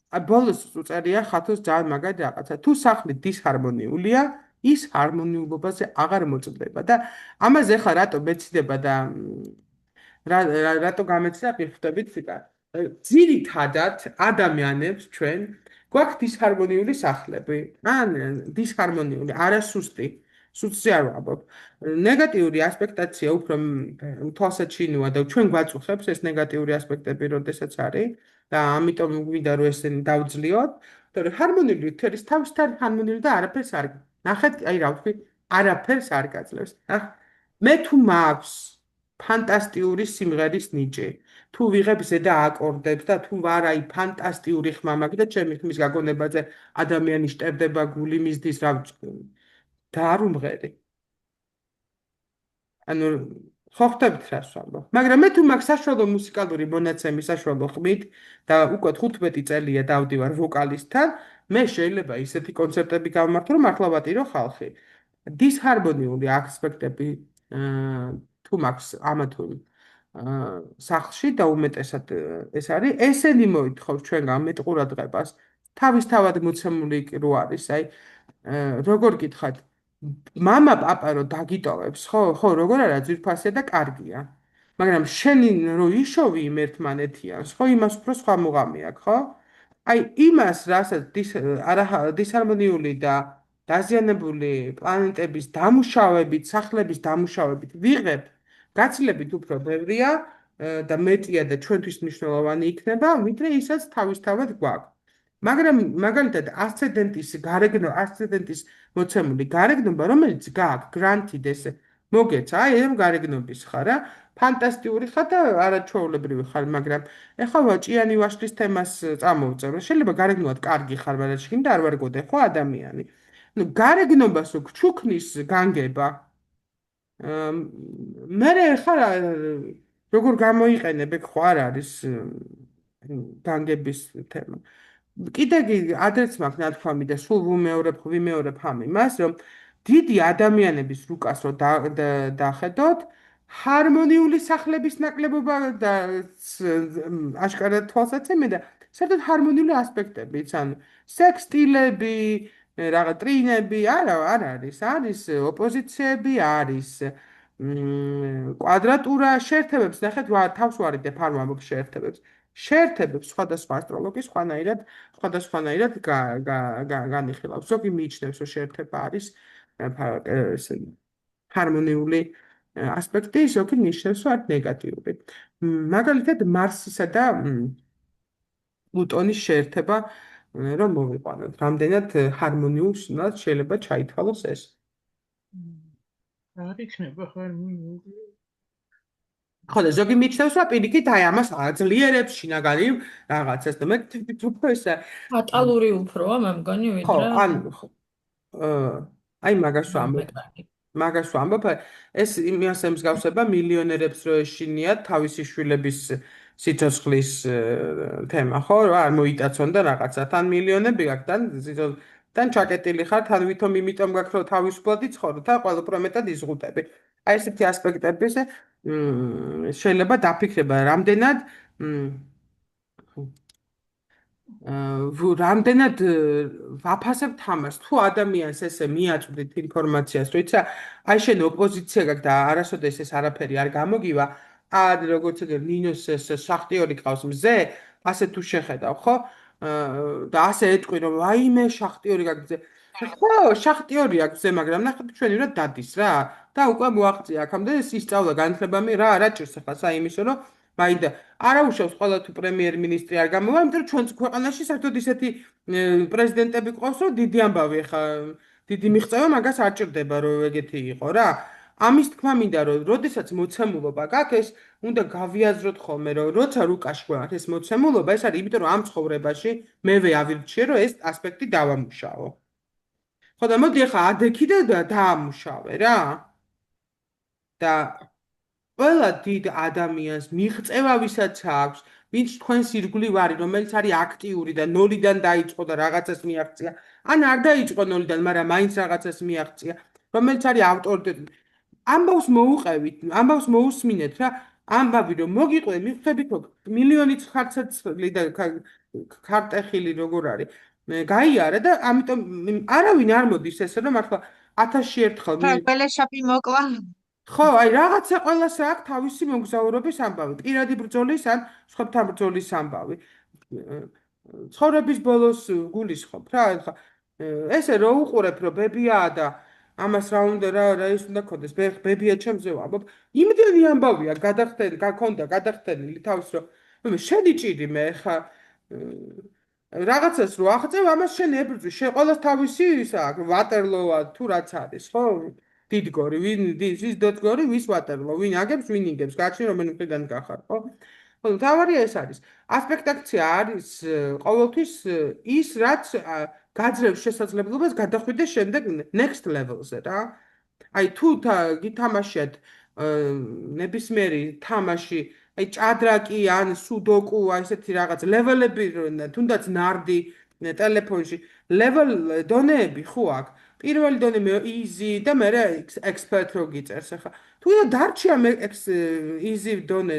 ბოლოს უწერია ხათოს ძალიან მაგარი რაღაცა. თუ სახლი დისჰარმონიულია, ის ჰარმონიულობაზე აღარ მოწმდება და ამაზე ხა რატო მეცდება და რატო გამეცდა გიხვდებით ცოტა. ძირითადად ადამიანებს ჩვენ გვაქვს დისჰარმონიული სახლები. ან დისჰარმონიული, არასუსტი. სუსტზე არ ვამბობ. ნეგატიური ასპექტაცია უფრო თვალსაჩინოა და ჩვენ გვაწუხებს ეს ნეგატიური ასპექტები, როდესაც არის და ამიტომ გვინდა რომ ესენი დავძლიოთ, თორე ჰარმონიული თერის თავის ჰარმონიული და არაფერს არ ნახეთ, აი რა ვთქვი, არაფერს არ გაძლევს. მე თუ მაქვს ფანტასტიკური სიმღერის ნიჭი, თუ ვიღებ ზედა აკორდებს და თუ ვარ აი ფანტასტიკური ხმა მაქვს და ჩემი ხმის გაგონებაზე ადამიანი შტერდება, გული მისდის, რა და არ უმღერი. ანუ ხო ხვდებით რას ვამბობ. მაგრამ მე თუ მაქვს საშუალო მუსიკალური მონაცემი საშუალო ხმით და უკვე 15 წელია დავდივარ ვოკალისტთან, მე შეიძლება ისეთი კონცერტები გავმართო, რომ მართლა ვატირო ხალხი. დისჰარმონიული ასპექტები თუ მაქვს ამა თუ სახლში და უმეტესად ეს არის, ესენი მოითხოვს ჩვენგან მეტ ყურადღებას. თავისთავად მოცემული რო არის, აი როგორ გითხათ, მამა პაპა რო დაგიტოვებს, ხო, როგორ არა ძვირფასია და კარგია. მაგრამ შენი რო იშოვი იმ ერთმანეთიანს, ხო, იმას უფრო სხვა მუღამი აქვს, ხო? აი იმას, რასაც დისჰარმონიული და დაზიანებული პლანეტების დამუშავებით, სახლების დამუშავებით ვიღებ, გაცილებით უფრო ბევრია და მეტია და ჩვენთვის მნიშვნელოვანი იქნება, ვიდრე ისაც თავისთავად გვაქვს. მაგრამ მაგალითად ასცენდენტის მოცემული გარეგნობა, რომელიც გააქვს granted ესე მოგეცა, აი ამ გარეგნობის ხარ რა, ფანტასტიკური ხარ და არაჩვეულებრივი ხარ, მაგრამ ეხლა ჭიანი ვაშლის თემას წამოვწევ, შეიძლება გარეგნულად კარგი ხარ, მაგრამ შინდა არ ვარ გოდე ხო ადამიანი. ნუ გარეგნობას რო გჩუქნის განგება. მე ხარ როგორ გამოიყენებ, ეგ ხო არ არის განგების თემა. კიდე ადრეც მაქვს ნათქვამი და სულ ვიმეორებ ამ იმას, რომ დიდი ადამიანების რუკას რო დახედოთ, ჰარმონიული სახლების ნაკლებობა და აშკარად თვალსაცემი და საერთოდ ჰარმონიული ასპექტებიც, ანუ სექსტილები, რაღა ტრინები, არა არის ოპოზიციები, არის კვადრატურა, შეერთებებს, ნახეთ, თავს ვარიდებ, არ ვამბობ შეერთებებს. შეერთებებს სხვადასხვა ასტროლოგი სხვადასხვანაირად განიხილავს. ზოგი მიიჩნევს, რომ შეერთება არის ჰარმონიული ასპექტი, ზოგი ნიშნავს, რომ არის ნეგატიური. მაგალითად, მარსისა და პლუტონის შეერთება რომ მოვიყვანოთ, რამდენად ჰარმონიულად შეიძლება ჩაითვალოს ეს. არ იქნება ჰარმონიული. ხო და ზოგი მიიჩნევს, რომ პირიქით აი ამას აძლიერებს შინაგანი რაღაცას და მე ვფიქრობ ეს ატალური უფროა მე მგონი ვიდრე ხო, აი მაგას ვამბობ, ეს იმას ემსგავსება მილიონერებს რო ეშინიათ თავისი შვილების სიცოცხლის თემა, ხო, არ მოიტაცონ და რაღაცა, თან მილიონები გაქვს, თან ჩაკეტილი ხარ, თან ვითომ იმიტომ გაქვს, რომ თავისუფლად იცხოვროთ, თან ყველა უფრო მეტად იზღუდები. აი ესეთი ასპექტების შეიძლება დაფიქრება, რამდენად რამდენად ვაფასებ თამაშს, თუ ადამიანს ესე მიაწვდით ინფორმაციას, რომ იცი, აი შენ ოპოზიცია გაქვს და არასოდეს ეს არაფერი არ გამოგივა, ან როგორც ეგ ნინოს ეს შახტიორი ყავს მზე, ასე თუ შეხედავ, ხო? და ასე ეტყვი, რომ ვაიმე შახტიორი გაქვს მზე. ხო, შახტიორი აქვს მზე, მაგრამ ნახეთ ჩვენი რა დადის რა. და უკვე მოაღწია აქამდე ისწავლა განათლებამი რა არ აჭირს ახლა საიმისო, რომ მაინდა არა უშავს ყველა თუ პრემიერ-მინისტრი არ გამოვა, იმიტომ რომ ჩვენს ქვეყანაში საერთოდ ისეთი პრეზიდენტები ყავს, რომ დიდი ამბავი ხა, დიდი მიღწევა მაგას არ ჭირდება, რომ ეგეთი იყო რა. ამის თქმა მინდა, რომ როდესაც მოცემულობა გაქვს, ეს უნდა გავიაზროთ ხოლმე, რომ როცა რუკაში გვაქვს ეს მოცემულობა, ეს არის იმიტომ, რომ ამ ცხოვრებაში მევე ავირჩიე, რომ ეს ასპექტი დავამუშავო. ხო და მოდი ახლა ადექი და დაამუშავე რა. და ყველა დიდ ადამიანს მიღწევა ვისაც აქვს, ვინც თქვენს ირგვლივ არის, რომელიც არის აქტიური და ნოლიდან დაიწყო და რაღაცას მიაღწია, ან არ დაიწყო ნოლიდან, მაგრამ მაინც რაღაცას მიაღწია, რომელიც არის ავტორიტეტი. ამბავს მოუყევით, ამბავს მოусმინეთ რა, ამბავი რომ მოგიყვე, მიხვდებით რომ მილიონი ხარცაცლი და ქარტეხილი როგორ არის. გაიარა და ამიტომ არავინ არ მოდის ესე რომ ახლა 1000-ში ერთხელ გველეშაპი მოკლა. ხო, აი რაღაცა ყველას აქვს თავისი მოგზაურობის ამბავი, პირადი ბრძოლის ან სხვებთან ბრძოლის ამბავი. ცხოვრების ბოლოს გულისხმობ რა, ახლა ესე რო უყურებ რომ ბებიაა და ამას რა უნდა რა ის უნდა ქონდეს, ბებია ჩემზე ვამბობ, იმდენი ამბავია გადახდენ, გაქონდა გადახდენილი თავის რომ შენი ჭირი მე ხა რაღაცას რო აღწევ, ამას შენ ებრძვი, შენ ყოველს თავისი ისა აქვს, ვატერლოა თუ რაც არის, ხო? დიდგორი, ვინ ვის დოდგორი, ვის ვატერლო, ვინ აგებს, ვინ იგებს, გაჩნი რომელი მხრიდან გახარ, ხო? ხო, თავარია ეს არის. ასპექტაცია არის ყოველთვის ის, რაც გაძლევს შესაძლებლობას გადახვიდეს შემდეგ next level-ზე რა. აი თუ გითამაშიათ ნებისმიერი თამაში, აი ჭადრაკი ან სუდოკუ, აი ესეთი რაღაც ლეველები, თუნდაც ნარდი ტელეფონში, level დონეები ხო აქვს. პირველი დონე easy და მერე expert რო გიწერს ახლა. თუ დარჩია easy დონე,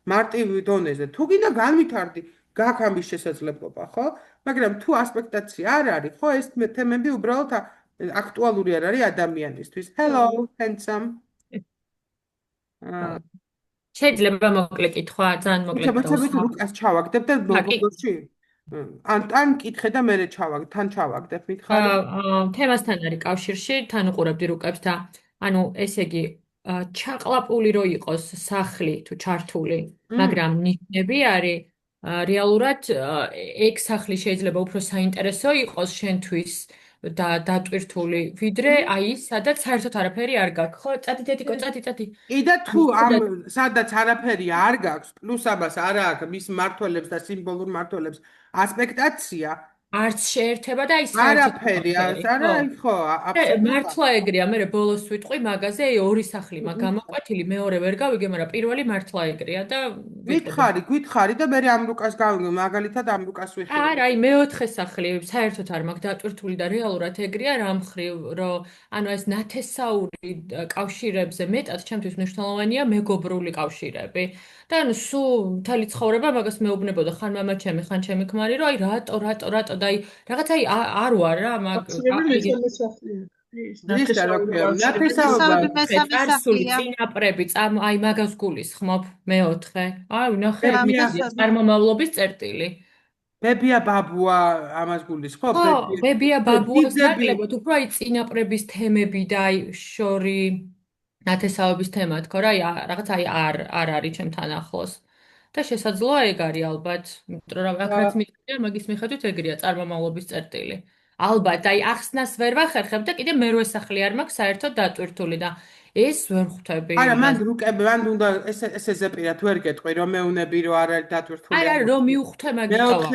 მარტივ დონეზე, თუ გინდა განვითარდი, გაქვს ამის შესაძლებლობა, ხო? მაგრამ თუ ასპექტაცია არ არის, ხო, ეს თემები უბრალოდ აქტუალური არ არის ადამიანისთვის. Hello, handsome. შეიძლება მოკლე კითხვა, ძალიან მოკლე კითხვა. რუკას ჩავაგდებ და ბოლოში ან კითხე და მე ჩავაგდებ, თან ჩავაგდებ, მითხარი. თემასთან არის კავშირში, თან უყურებდი რუკებს და ანუ ესე იგი ჩაყლაპული რო იყოს სახლი თუ ჩართული, მაგრამ ნიშნები არის რეალურად ეგ სახლი შეიძლება უფრო საინტერესო იყოს შენთვის და დატვირთული, ვიდრე აი სადაც საერთოდ არაფერი არ გაქვს, ხო? წადი დედიკო, წადი. და თუ ამ სადაც არაფერი არ გაქვს, პლუს ამას არა აქვს მის მართველებს და სიმბოლურ მართველებს ასპექტაცია, არც შეერთება და აი არაფერი, არა, ხო, აბსოლუტურად. მართლა ეგრეა, მე ბოლოს ვიტყვი მაგაზე, აი ორი სახლი მაგამოკვეთილი, მეორე ვერ გავიგე, მაგრამ პირველი მართლა ეგრეა და გითხარი და მე ამ რუკას მაგალითად ამ რუკას ვიხილე. არა, აი მეოთხე სახლი საერთოდ არ მაქვს დატვირთული და რეალურად ეგრეა რამ ხრივ, რომ ანუ ეს ნათესაური კავშირებზე მეტად ჩემთვის მნიშვნელოვანია მეგობრული კავშირები. და ანუ სულ მთელი ცხოვრება მაგას მეუბნებოდა ხან მამა ჩემი, ხან ჩემი ქმარი, რომ აი რატო და აი რაღაც აი არ ვარ რა მაგ ნათესაური წინაპრები აი მაგას გულისხმობ მეოთხე. აი ნახე წარმომავლობის წერტილი. ბებია ბაბუა ამას გულისხმობ? ხო, ბებია ბაბუას ნაკლებად უფრო აი წინაპრების თემები და აი შორი ნათესაობის თემა თქო რა, აი რაღაც აი არ არის ჩემთან ახლოს. და შესაძლოა ეგ არის ალბათ, იმიტომ რომ აქაც მიწია მაგის მიხედვით ეგრეა წარმომავლობის წერტილი. ალბათ აი ახსნას ვერ ვახერხებ და კიდე მერვე სახლი არ მაქვს საერთოდ დატვირთული და ეს ვერ ხვდები. არა, მან რუკები, მან უნდა ესე ზეპირად ვერ გეტყვი, რომ მეუნები რომ არ არის დატვირთული. არა, რომ მივხვდე მაგითავა.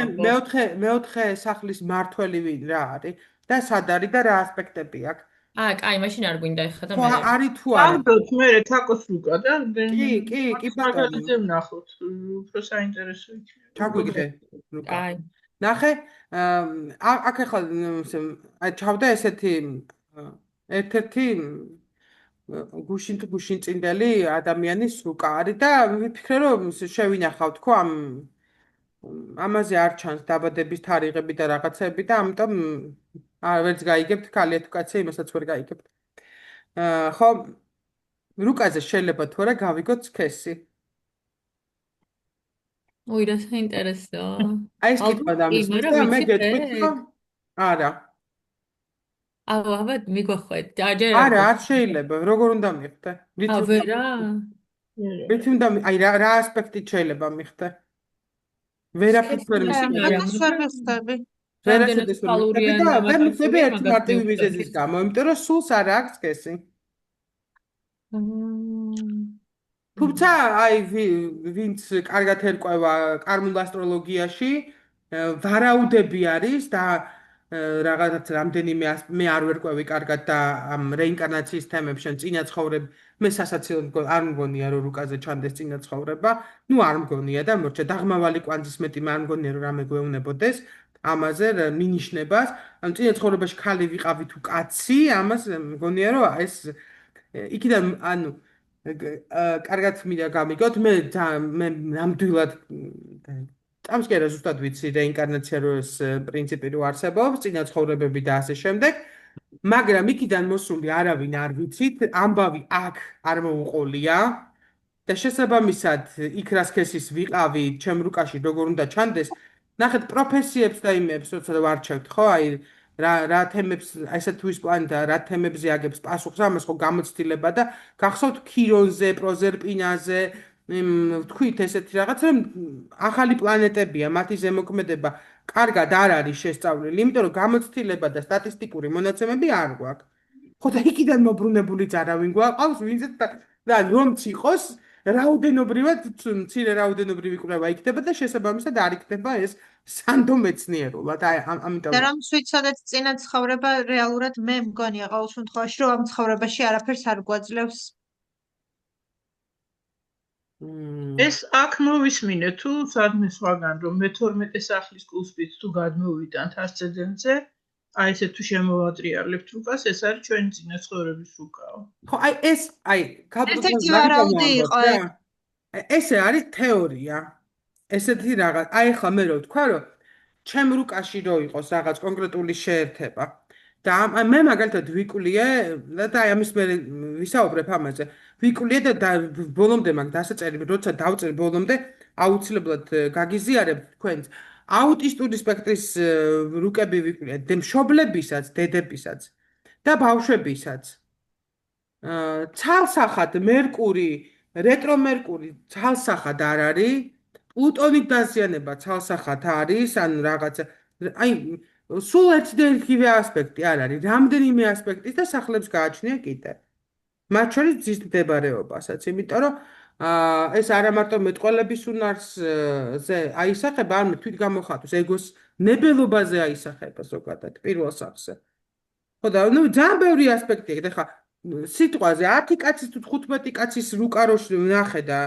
მეოთხე სახლის მართველი ვინ რა არის და სად არის და რა ასპექტები აქვს. კაი, მაშინ არ გვინდა ეხლა და მე. არის თუ არა. ავდოთ მე თაკოს რუკა და კი, მაგალითზე ვნახოთ, უფრო საინტერესო იქნება. ჩაგვიგდე რუკა. კაი. ნახე, აქ ახლა აი ჩავდა ესეთი ერთ-ერთი გუშინ თუ გუშინწინდელი ადამიანის რუკა არის და ვიფიქრე რომ შევინახავ თქო ამაზე არ ჩანს დაბადების თარიღები და რაღაცები და ამიტომ ვერც გაიგებთ ქალია თუ კაცია იმასაც ვერ გაიგებთ. ხო რუკაზე შეიძლება თუ არა გავიგოთ სქესი. ოი რა საინტერესო. აი ეს კითხვა დამისმის და მე გეტყვით რომ არა. აბა მიგვახვედ. ჯერ არა, არ შეიძლება. როგორ უნდა მიხდე? ვერა? რითი უნდა აი რა ასპექტით შეიძლება მიხდე? ვერაფერს ვერ მიხდე. ვერ მიხდები. ვერაფერს ვერ მიხდები და ვერ მიხდები ერთი მარტივი მიზეზის გამო, იმიტომ რომ სულს არ აქვს სქესი. თუმცა აი ვინც კარგად ერკვევა კარმულ ასტროლოგიაში ვარაუდები არის და რაღაც რამდენიმე მე არ ვერკვევი კარგად და ამ რეინკარნაციის თემებს შენ წინა ცხოვრებ მე სასაცილოდ არ მგონია რომ რუკაზე ჩანდეს წინა ცხოვრება ნუ არ მგონია და მორჩა დაღმავალი კვანძის მეტი არ მგონია რომ რამე გვეუბნებოდეს ამაზე მინიშნებას ან წინა ცხოვრებაში ხალი ვიყავი თუ კაცი ამას მგონია რომ ეს იქიდან ანუ კარგად მინდა გამიგოთ მე ნამდვილად წამსკერა ზუსტად ვიცი რეინკარნაცია რო ეს პრინციპი რო არსებობს წინა ცხოვრებები და ასე შემდეგ მაგრამ იქიდან მოსული არავინ არ ვიცით ამბავი აქ არ მოუყოლია და შესაბამისად იქ რა სქესის ვიყავი ჩემ რუკაში როგორ უნდა ჩანდეს ნახეთ პროფესიებს და იმებს როცა ვარჩევთ ხო აი რა თემებს ესე თუ ის პლანი და რა თემებზე აგებს პასუხს ამას ხო გამოცდილება და გახსოვთ ქირონზე, პროზერპინაზე, თქვით ესეთი რაღაც რომ ახალი პლანეტებია, მათი ზემოქმედება კარგად არ არის შესწავლილი, იმიტომ რომ გამოცდილება და სტატისტიკური მონაცემები არ გვაქვს. ხო და იქიდან მოbrunებული არავინ გვაყავს, ვინც და რომც იყოს რაოდენობრივად მცირე რაოდენობრივი კვლევა იქნება და შესაბამისად არ იქნება ეს სანდო მეცნიერულად ამიტომ და რომ ვიცოდეთ წინა ცხოვრება რეალურად მე მგონია ყოველ შემთხვევაში რომ ამ ცხოვრებაში არაფერს არ გვაძლევს ეს აქ მოვისმინე თუ სადმე სხვაგან რომ მე-12 სახლის კულსპით თუ გადმოვიდანთ ასცენდენტზე აი ესე თუ შემოვატრიალებთ რუკას ეს არის ჩვენი წინა ცხოვრების რუკაო ხო აი ეს აი ერთ-ერთი ვარაუდი იყო ესე არის თეორია ესეთი რაღაც აი ხა მე რო ვთქვა რომ ჩემ რუკაში რო იყოს რაღაც კონკრეტული შეერთება და მე მაგალითად ვიკვლიე და აი ამის მე ვისაუბრებ ამაზე ვიკვლიე და ბოლომდე მაგ დასაწერი როცა დავწერ ბოლომდე აუცილებლად გაგიზიარებ თქვენს აუტისტური სპექტრის რუკები ვიკვლიე მშობლებისაც დედებისაც და ბავშვებისაც ცალსახად მერკური რეტრო მერკური ცალსახად არ არის პლუტონით დაზიანება ცალსახად არის ან რაღაც აი სულ ერთდაერთივე ასპექტი არ არის რამდენიმე ასპექტის და სახლებს გააჩნია კიდე მათ შორის ძის მდებარეობასაც იმიტომ რომ ეს არა მარტო მეტყველების უნარზე აისახება ან თვით გამოხატვის ეგოს ნებელობაზე აისახება ზოგადად პირველ სახზე ხო და ნუ ძალიან ბევრი ასპექტია და ხა სიტყვაზე 10 კაცის თუ 15 კაცის რუკა რო ნახე და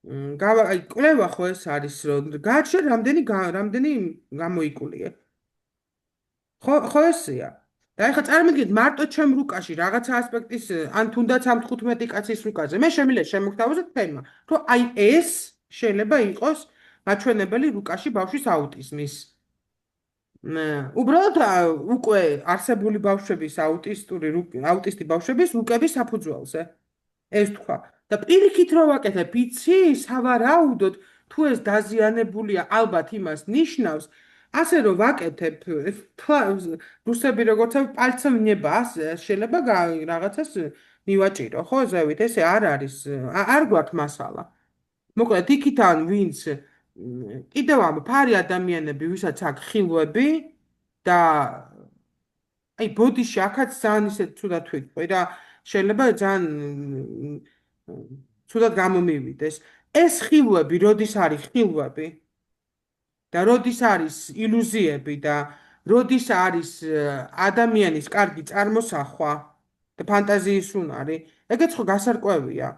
აი კვლევა ხო ეს არის რომ გააჩნია რამდენი გამოიკულიე ხო ესია და ეხლა წარმოგიდგენთ მარტო ჩემ რუკაში რაღაცა ასპექტის ან თუნდაც ამ 15 კაცის რუკაზე მე შემიძლია შემოგთავაზოთ თემა რომ აი ეს შეიძლება იყოს მაჩვენებელი რუკაში ბავშვის აუტიზმის უბრალოდ უკვე არსებული ბავშვების აუტისტი ბავშვების რუკების საფუძველზე ეს თქვა და პირიქით რო ვაკეთებ იცი სავარაუდოდ თუ ეს დაზიანებულია ალბათ იმას ნიშნავს ასე რომ ვაკეთებ რუსები როგორც პალცემ ნებას შეიძლება რაღაცას მივაჭირო ხო ზევით ესე არ არის არ გვაქვს მასალა მოკლედ იქიდან ვინც კიდევ ამ ფარი ადამიანები ვისაც აქვს ხილვები და აი ბოდიში აქაც ძალიან ისე ცუდად ვიტყვი რა შეიძლება ძალიან ცუდად გამომივიდეს ეს ხილვები როდის არის ხილვები და როდის არის ილუზიები და როდის არის ადამიანის კარგი წარმოსახვა და ფანტაზიის უნარი ეგეც ხო გასარკვევია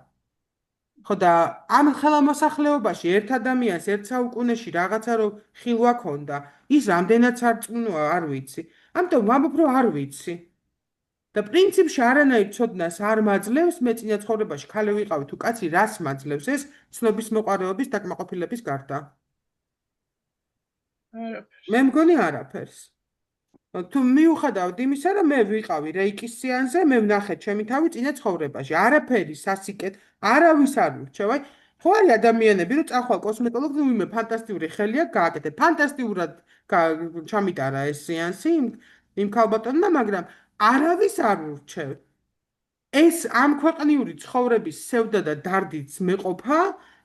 ხო და ამ ხელამოსახლეობაში ერთ ადამიანს ერთ საუკუნეში რაღაცა რო ხილვა ქონდა ის რამდენად სარწმუნოა არ ვიცი ამიტომ ვამბობ რომ არ ვიცი და პრინციპში არანაირ ცოდნას არ მაძლევს მე წინა ცხოვრებაში ქალი ვიყავი თუ კაცი რას მაძლევს ეს ცნობის მოყარეობის დაკმაყოფილების გარდა მე მგონი არაფერს თუ მიუხედავად იმისა რომ მე ვიყავი რეიკის სეანსზე მე ვნახე ჩემი თავი წინა ცხოვრებაში არაფერი სასიკეთ არავის არ მრჩევ აი ხო არის ადამიანები რომ წახვალ კოსმეტოლოგს ვინმე ფანტასტიკური ხელი აქვს გააკეთე ფანტასტიკურად ჩამიტარა ეს სეანსი იმ ქალბატონმა მაგრამ არავის არ ურჩევ ეს ამ ქვეყნიური ცხოვრების სევდა და დარდიც მეყოფა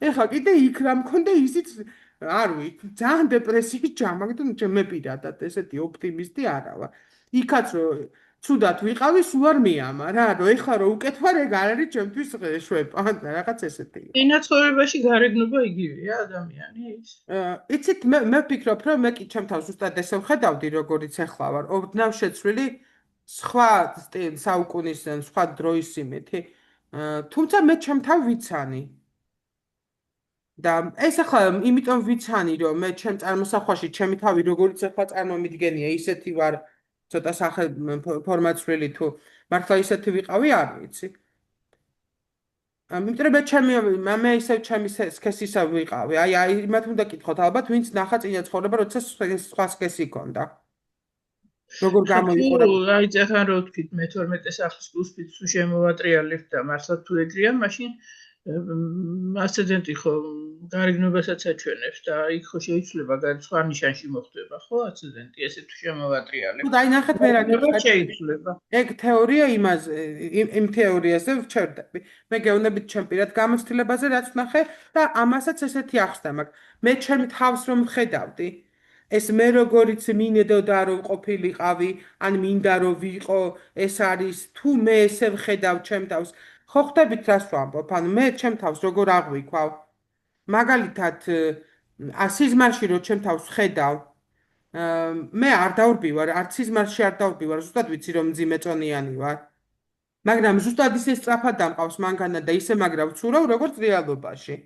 ეხლა კიდე იქ რა მქონდა ისიც არ ვიცი ძალიან დეპრესიის ჯამაგდ მე პირადად ესეთი ოპტიმისტი არა ვარ იქაც რომ ცუდად ვიყავი სულ არ მიამა რა რომ ეხლა რომ უკეთვარ ეგ არ არის ჩემთვის შვება რაღაც ესეთი წინა ცხოვრებაში გარეგნობა იგივეა ადამიანის იცით მე ვფიქრობ რომ მე კი ჩემ თავს უბრალოდ ესე ვხედავდი როგორიც ეხლა ვარ ოდნავ შეცვლილი სხვა საუკუნის სხვა დროის იმეთი თუმცა მე ჩემ თავ ვიცანი და ეს ახლა იმიტომ ვიცანი რომ მე ჩემ წარმოსახვაში ჩემი თავი როგორიც ახლა წარმომიდგენია ისეთი ვარ ცოტა სახე ფორმაცვლილი თუ მართლა ისეთი ვიყავი არ ვიცი იმიტომ რომ მე ისევ ჩემი სქესისა ვიყავი აი მათ უნდა კითხოთ albათ ვინც ნახა წინა ცხოვრება როცა სხვა სქესი ჰქონდა როგორ გამოიყურება აი ეხლა რო ვთქვით მე 12 სახლის გულსπით თუ შემოვატრიალებთ და მართლა თუ ეგრეა მაშინ ასცენდენტი ხო გარეგნობასაც აჩვენებს და იქ ხო შეიძლება სხვა ნიშანში მოხდება ხო ასცენდენტი ესე თუ შემოვატრიალებ და აი ნახეთ მე რა შეიძლება ეგ თეორია იმ თეორიაზე ვჩერდები მე გეუბნებით ჩემ პირად გამოცდილებაზე რაც ვნახე და ამასაც ესეთი ახსნა მაქვს მე ჩემ თავს რომ ვხედავდი ეს მე როგორიც მინდოდა რომ ყოფილიყავი ან მინდა რომ ვიყო ეს არის თუ მე ესე ვხედავ ჩემ თავს ხო ხდებით რას ვამბობ ანუ მე ჩემ თავს როგორ აღვიქვავ მაგალითად სიზმარში რო ჩემ თავს ხედავ მე არ დავრბივარ არც სიზმარში არ დავრბივარ ზუსტად ვიცი რომ მძიმე წონიანი ვარ მაგრამ ზუსტად ისე სწრაფად დამყავს მანქანა და ისე მაგრა ვცურავ როგორც რეალობაში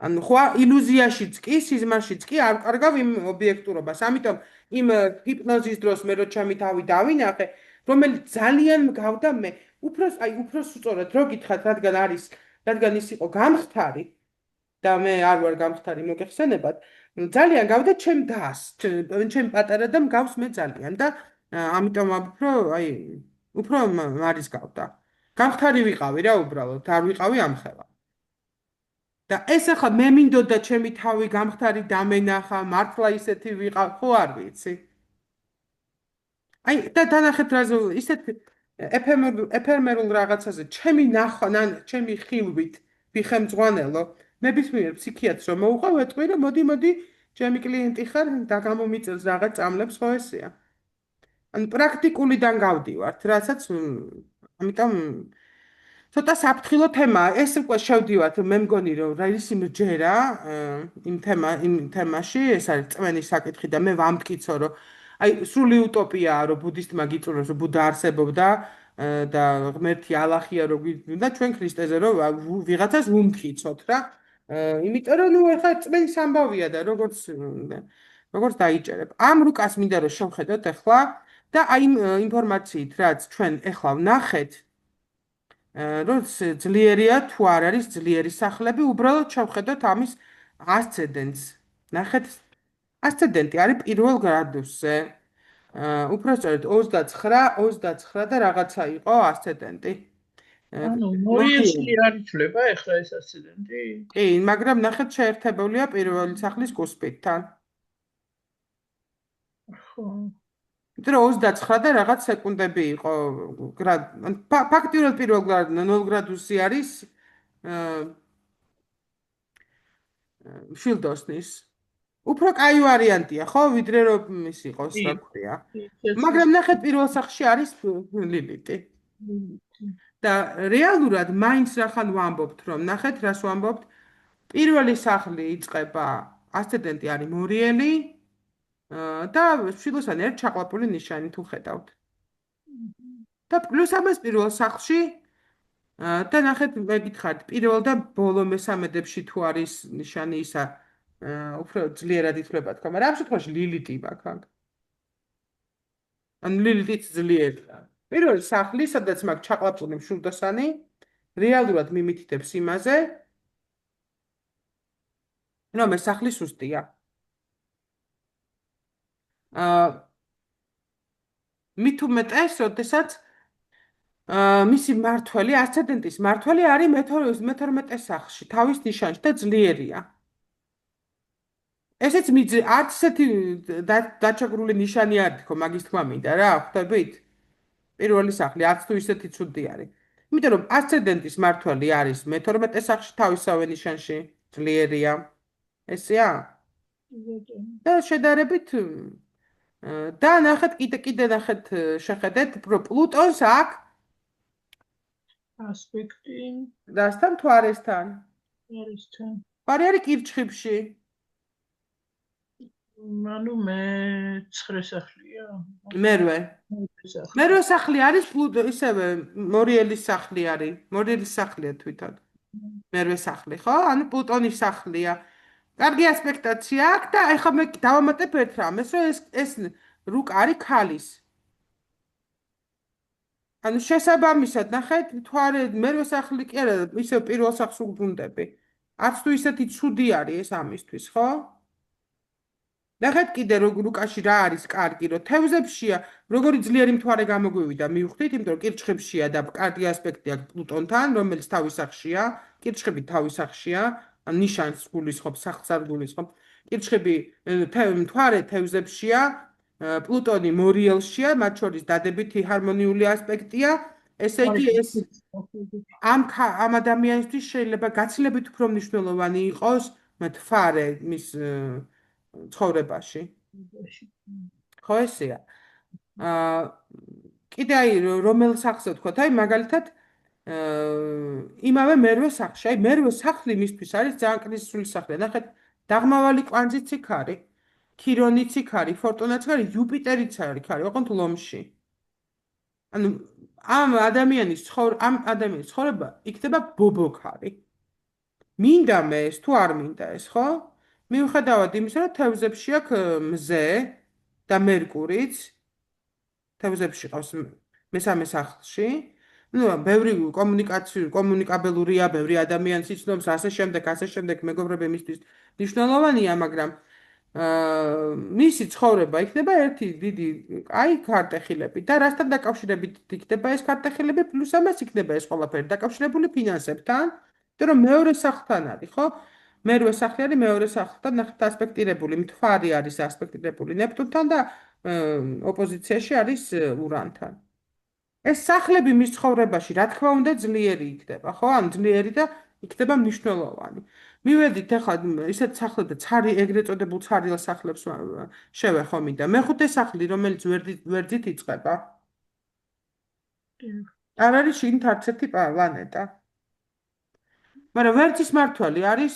ანუ ხო ილუზიაშიც კი სიზმარშიც კი არ კარგავ იმ ობიექტურობას ამიტომ იმ ჰიპნოზის დროს მე რო ჩემი თავი დავინახე რომელიც ძალიან მგავდა მე უფრო სწორად რო გითხათ რადგან ის იყო გამხდარი და მე არ ვარ გამხდარი მოგეხსენებათ ძალიან გავდა ჩემ დას ჩემ პატარა და მგავს მე ძალიან და ამიტომ აი უფრო არის გავდა გამხდარი ვიყავი რა უბრალოდ არ ვიყავი ამხელა და ეს ახლა მე მინდოდა ჩემი თავი გამხდარი დამენახა მართლა ისეთი ვიყავ ხო არ ვიცი აი და დანახეთ რაზე ისეთ ეფემერულ რაღაცაზე ჩემი ნახვა ჩემი ხილვით ვიხემძღვანელო ნებისმიერ ფსიქიატრს რომ მოუყავ ეტყვი რომ მოდი ჩემი კლიენტი ხარ და გამომიწევს რაღაც წამლებს ხო ესეა ანუ პრაქტიკულიდან გავდივართ რასაც ამიტომ ცოტა საფრთხილო თემაა ეს უკვე შევდივართ მე მგონი რომ ის იმჯერა იმ თემაში ეს არის წვენის საკითხი და მე ვამტკიცო რომ აი სრული უტოპიაა რომ ბუდისტმა გიწუროს რომ ბუდა არსებობდა და ღმერთი ალახია რომ და ჩვენ ქრისტეზე რომ ვიღაცას ვუმტკიცოთ რა იმიტომ რომ ნუ ეხლა წვენის ამბავია და როგორც დაიჭერებ ამ რუკას მინდა რომ შევხედოთ ეხლა და აი იმ ინფორმაციით რაც ჩვენ ეხლა ვნახეთ რომ ძლიერია თუ არ არის ძლიერი სახლები უბრალოდ შევხედოთ ამის ასცენდენტს ნახეთ ასცენდენტი არის პირველ გრადუსზე უბრალოდ 29 და რაღაცა იყო ასცენდენტი ანუ მორიელი არ იცვლება ეხლა ეს ასცენდენტი კი მაგრამ ნახეთ შეერთებულია პირველი სახლის გულსπიტთან ხო იმიტომ რომ 29 და რაღაც სეკუნდები იყო ფაქტიურად პირველ 0 გრადუსი არის შილდოსნის უფრო კაი ვარიანტია ხო ვიდრე რომ ის იყოს რა ქვია მაგრამ ნახეთ პირველ სახლში არის ლილიტი და რეალურად მაინც რახან ვამბობთ რომ ნახეთ რას ვამბობთ პირველი სახლი იწყება ასცენდენტი არის მორიელი და შილოსანი არის ჩაყლაპული ნიშანი თუ ხედავთ და პლუს ამას პირველ სახლში და ნახეთ მე გითხარით პირველ და ბოლო მესამედებში თუ არის ნიშანი ისა უფრო ძლიერად ითვლება თქო მაგრამ ამ შემთხვევაში ლილიტი მაქვს ან ლილიტიც ძლიერია პირველი სახლი, სადაც მაგ ჩაყლაპული მშვილდოსანი, რეალურად მიმითითებს იმაზე, რომ ეს სახლი სუსტია. მით უმეტეს, როდესაც მისი მმართველი, ასცენდენტის მმართველი არის მე-12 სახლში, თავის ნიშანში და ძლიერია. ესეც არც ისეთი დაჩაგრული ნიშანი არ თქო, მაგის თქმა მინდა რა, ხვდებით? პირველი სახლი არც თუ ისეთი ცუდი არის. იმიტომ რომ ასცენდენტის მმართველი არის მე-12 სახლში, თავისავე ნიშანში, ძლიერია. ესეა? და შედარებით და ნახეთ კიდე ნახეთ შეხედეთ, პლუტონს აქვს ასპექტი დასთან მთვარესთან. მთვარესთან. მთვარე არის კირჩხიბში. ანუ მე-9 სახლია. მერვე სახლი არის ისევე მორიელის სახლი არის. მორიელის სახლია თვითონ. მერვე სახლი, ხო? ანუ პლუტონის სახლია. კარგი ასპექტაცია აქვს და ეხლა მე დავამატებ ერთ რამეს, რომ ეს რუკა არის ქალის. ანუ შესაბამისად, ნახეთ, მთვარე მერვე სახლი კი არა, ისევ პირველ სახლს უბრუნდები. არც თუ ისეთი ცუდი არის ეს ამისთვის, ხო? ნახეთ კიდე რუკაში რა არის კარგი, რომ თევზებშია, როგორი ძლიერი მთვარე გამოგვივიდა, მივხვდით, იმიტომ რომ კირჩხიბშია და კარგი ასპექტი აქვს პლუტონთან, რომელიც თავის სახლშია, კირჩხიბი თავის სახლშია, ან ნიშანს გულისხმობს, სახლს არ გულისხმობს. კირჩხიბი მთვარე თევზებშია, პლუტონი მორიელშია, მათ შორის დადებითი ჰარმონიული ასპექტია, ესე იგი ეს ამ ადამიანისთვის შეიძლება გაცილებით უფრო მნიშვნელოვანი იყოს მთვარე მის ცხოვრებაში. ხო ესეა. კიდე აი რომელ სახლზე ვთქვათ, აი მაგალითად იმავე მერვე სახლში, აი მერვე სახლი მისთვის არის ძალიან კრიზისული სახლი. ნახეთ, დაღმავალი კვანძიც იქ არის, ქირონიც იქ არის, ფორტუნაც არის, იუპიტერიც არის, ოღონდ ლომში. ანუ ამ ადამიანის ცხოვრება იქნება ბობოქარი. მინდა მე ეს თუ არ მინდა ეს, ხო? მიუხედავად იმისა, რომ თევზებში აქვს მზე და მერკურიც, თევზებში ყავს მესამე სახლში. ნუ ბევრი კომუნიკაბელურია, ბევრი ადამიანს იცნობს, ასე შემდეგ, მეგობრები მისთვის მნიშვნელოვანია, მაგრამ მისი ცხოვრება იქნება ერთი დიდი აი ქარტეხილები და რასთან დაკავშირებით იქნება ეს ქარტეხილები, პლუს ამას იქნება ეს ყველაფერი დაკავშირებული ფინანსებთან, იმიტომ რომ მეორე სახლთან არის, ხო? მერვე სახლი არის მეორე სახლთან ნახეთ ასპექტირებული, მთვარი არის ასპექტირებული ნეპტუნთან და ოპოზიციაში არის ურანთან. ეს სახლები მის ცხოვრებაში, რა თქმა უნდა, ძლიერი იქნება, ხო? ან ძლიერი და იქნება მნიშვნელოვანი. მივედით ახლა ისეთ სახლებზე, ეგრეთ წოდებულ ცარიელ სახლებს შევეხომი და მე-5 სახლი, რომელიც ვერძით იწყება. არ არის შიგნით არც ერთი პლანეტა. მაგრამ ვერძის მმართველი არის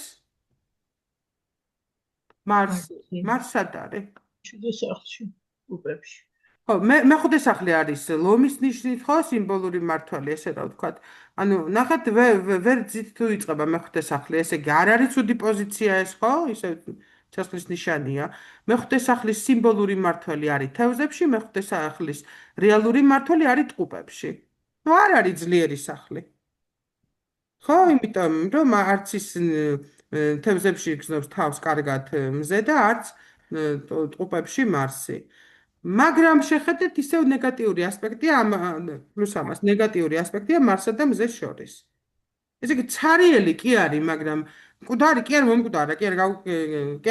მარსი. მარსი სად არის? 7 სახლში, უბებში. ხო, მე-5 სახლი არის ლომის ნიშნით, ხო, სიმბოლური მმართველი, ესე რა ვთქვათ. ანუ ნახეთ, ვერძით თუ იწყება მე-5 სახლი, ესე იგი არ არის ცუდი პოზიცია ეს, ხო? ისე ცეცხლის ნიშანია. მე-5 სახლის სიმბოლური მმართველი არის თევზებში, მე-5 სახლის რეალური მმართველი არის ტყუპებში. ნუ არ არის ძლიერი სახლი. ხო, იმიტომ რომ არც ის თევზებში გრძნობს თავს კარგად მზე და არც ტყუპებში მარსი. მაგრამ შეხედეთ ისევ ნეგატიური ასპექტია პლუს ამას ნეგატიური ასპექტია მარსსა და მზეს შორის. ესე იგი ცარიელი კი არის, მაგრამ მკვდარი კი არ მომკვდარა, კი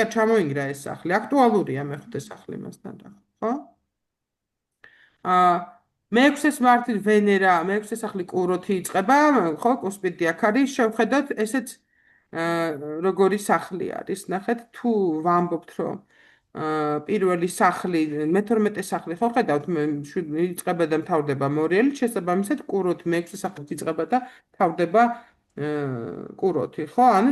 არ ჩამოინგრა ეს სახლი. აქტუალურია მე-5 სახლი მასთან, ხო? მე-6-ს მარტი ვენერა, მე-6 სახლი კუროთი იწყება, ხო, კუსპიდი აქ არის, შევხედოთ, ესეც როგორი სახლი არის. ნახეთ, თუ ვამბობთ, რომ პირველი სახლი, მე-12 სახლი, ხო, ხედავთ, იწყება და მთავრდება მორიელი, შესაბამისად კუროთი მე-6 სახლით იწყება და მთავრდება კუროთი, ხო? ანუ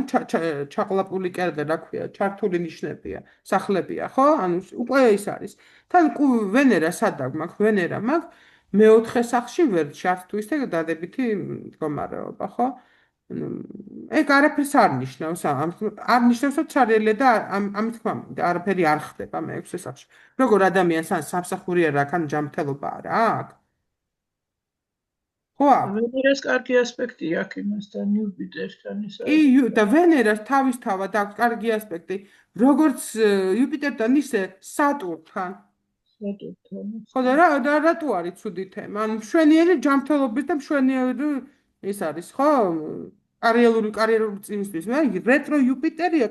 ჩაყლაპული კერდა, რა ქვია, ჩართული ნიშნებია, სახლებია, ხო? ანუ უკვე ის არის. თან ვენერა სად აქვს? ვენერა მაქვს მე-4 სახლში ვერძში, არც თუ ისე დადებითი მდგომარეობა, ხო? ეგ არაფერს არ ნიშნავს, არ ნიშნავს, რომ ცარიელია და ამით თქმა მინდა, არაფერი არ ხდება მე-6 სახლში. როგორ ადამიანს ან სამსახური არ აქვს, ან ჯანმრთელობა არა აქვს? ხო? ვენერას კარგი ასპექტი აქვს იმასთან, იუპიტერთან ისა. და ვენერას თავისთავად აქვს კარგი ასპექტი, როგორც იუპიტერთან, ისე სატურნთან. ხო და რატო არის ცუდი თემა? ანუ მშვენიერი ჯანმრთელობის და მშვენიერი ის არის, ხო? კარიერული წინსვლის. რეტრო იუპიტერია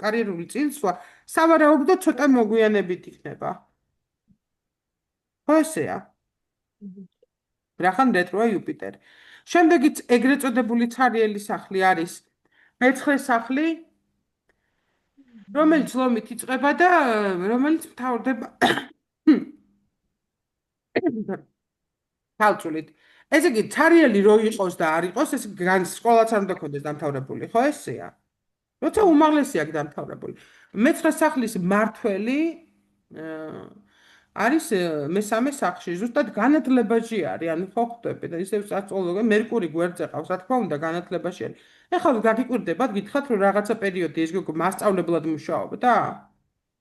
კარიერული წინსვლა, სავარაუდოდ ცოტა მოგვიანებით იქნება. ხო ესეა? რახან რეტროა იუპიტერი. შემდეგი ეგრეთ წოდებული ცარიელი სახლი არის მეცხრე სახლი, რომელიც ლომით იწყება და რომელიც მთავრდება ქალწულით. ესე იგი, ცარიელი რო იყოს და არ იყოს, ეს სკოლაც არ უნდა ქონდეს დამთავრებული, ხო ესეა? როცა უმაღლესი აქვს დამთავრებული. მეცხრე სახლის მართველი არის მესამე სახლში, ზუსტად განათლებაში არის, ანუ ხო ხვდები და ისევ სასწავლო მერკური გვერდზე ყავს, რა თქმა უნდა, განათლებაში არის. ეხლა გაგიკვირდებათ, გითხრათ, რომ რაღაცა პერიოდი ეს გოგო მასწავლებლად მუშაობდა